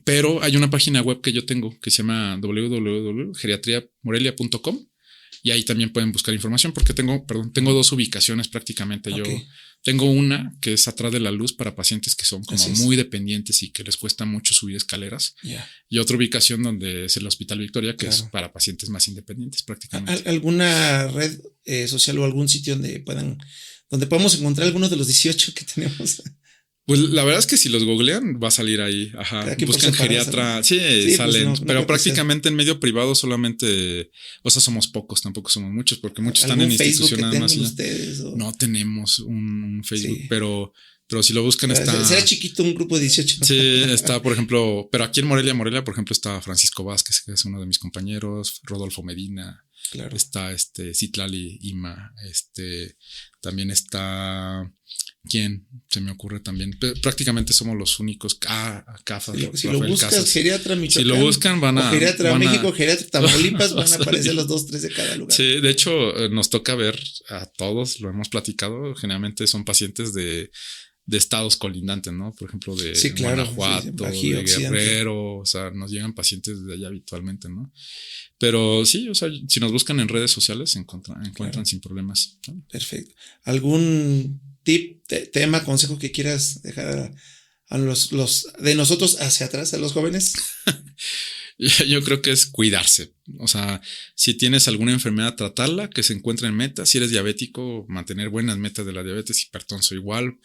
Pero hay una página web que yo tengo que se llama www.geriatriamorelia.com y ahí también pueden buscar información porque tengo 2 ubicaciones prácticamente. Okay. Yo tengo una que es atrás de la luz para pacientes que son como muy dependientes y que les cuesta mucho subir escaleras. Y otra ubicación donde es el Hospital Victoria, que es para pacientes más independientes prácticamente. ¿Alguna red social o algún sitio donde podamos encontrar algunos de los 18 que tenemos? Pues la verdad es que si los googlean va a salir ahí. Ajá. Buscan geriatra. Sí, salen. Pues pero prácticamente en medio privado solamente, o sea, somos pocos, tampoco somos muchos, porque muchos están en institución nada más. No tenemos un Facebook, pero si lo buscan está. Será chiquito un grupo de 18. Sí, está, por ejemplo, pero aquí en Morelia, por ejemplo, está Francisco Vázquez, que es uno de mis compañeros, Rodolfo Medina. Claro. Está Citlali Ima, también está. ¿Quién se me ocurre también? Prácticamente somos los únicos. CAFA. Si lo buscas, Castro. Geriatra Michoacán. Si lo buscan, Geriatra México, Geriatra Tamaulipas, van a aparecer los 2-3 de cada lugar. Sí, de hecho, nos toca ver a todos, lo hemos platicado. Generalmente son pacientes de estados colindantes, ¿no? Por ejemplo, de Guanajuato, Bajío, de Guerrero. O sea, nos llegan pacientes de allá habitualmente, ¿no? Pero sí, o sea, si nos buscan en redes sociales, se encuentran sin problemas, ¿no? Perfecto. ¿Algún tip, tema, consejo que quieras dejar a los de nosotros hacia atrás, a los jóvenes? Yo creo que es cuidarse. O sea, si tienes alguna enfermedad, tratarla, que se encuentre en meta. Si eres diabético, mantener buenas metas de la diabetes, hipertenso igual.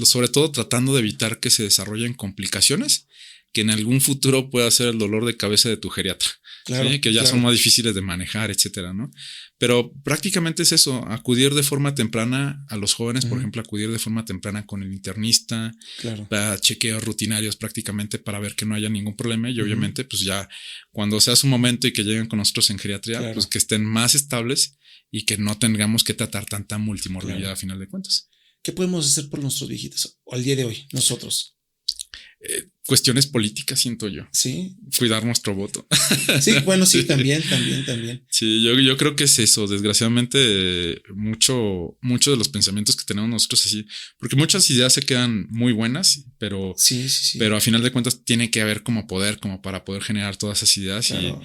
Sobre todo tratando de evitar que se desarrollen complicaciones que en algún futuro pueda ser el dolor de cabeza de tu geriatra. Claro, ¿sí? Que ya son más difíciles de manejar, etcétera, ¿no? Pero prácticamente es eso, acudir de forma temprana a los jóvenes, por ejemplo, acudir de forma temprana con el internista, para chequeos rutinarios prácticamente para ver que no haya ningún problema y obviamente pues ya cuando sea su momento y que lleguen con nosotros en geriatría, pues que estén más estables y que no tengamos que tratar tanta multimorbilidad a final de cuentas. ¿Qué podemos hacer por nuestros viejitos al día de hoy, nosotros? Cuestiones políticas, siento yo. Sí. Cuidar nuestro voto. Sí, bueno, sí, también. Sí, yo creo que es eso. Desgraciadamente, mucho de los pensamientos que tenemos nosotros así, porque muchas ideas se quedan muy buenas, pero a final de cuentas tiene que haber como para poder generar todas esas ideas. Claro.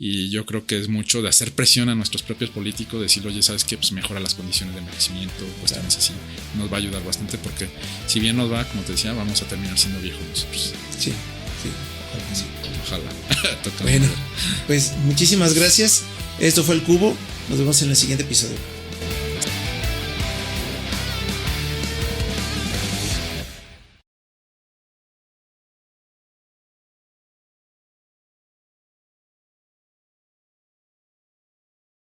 Y yo creo que es mucho de hacer presión a nuestros propios políticos, decirle, oye, ¿sabes qué? Pues mejora las condiciones de envejecimiento, cuestiones así. Nos va a ayudar bastante porque si bien nos va, como te decía, vamos a terminar siendo viejos nosotros. Sí. Ojalá. Bueno, pues muchísimas gracias. Esto fue El Cubo. Nos vemos en el siguiente episodio.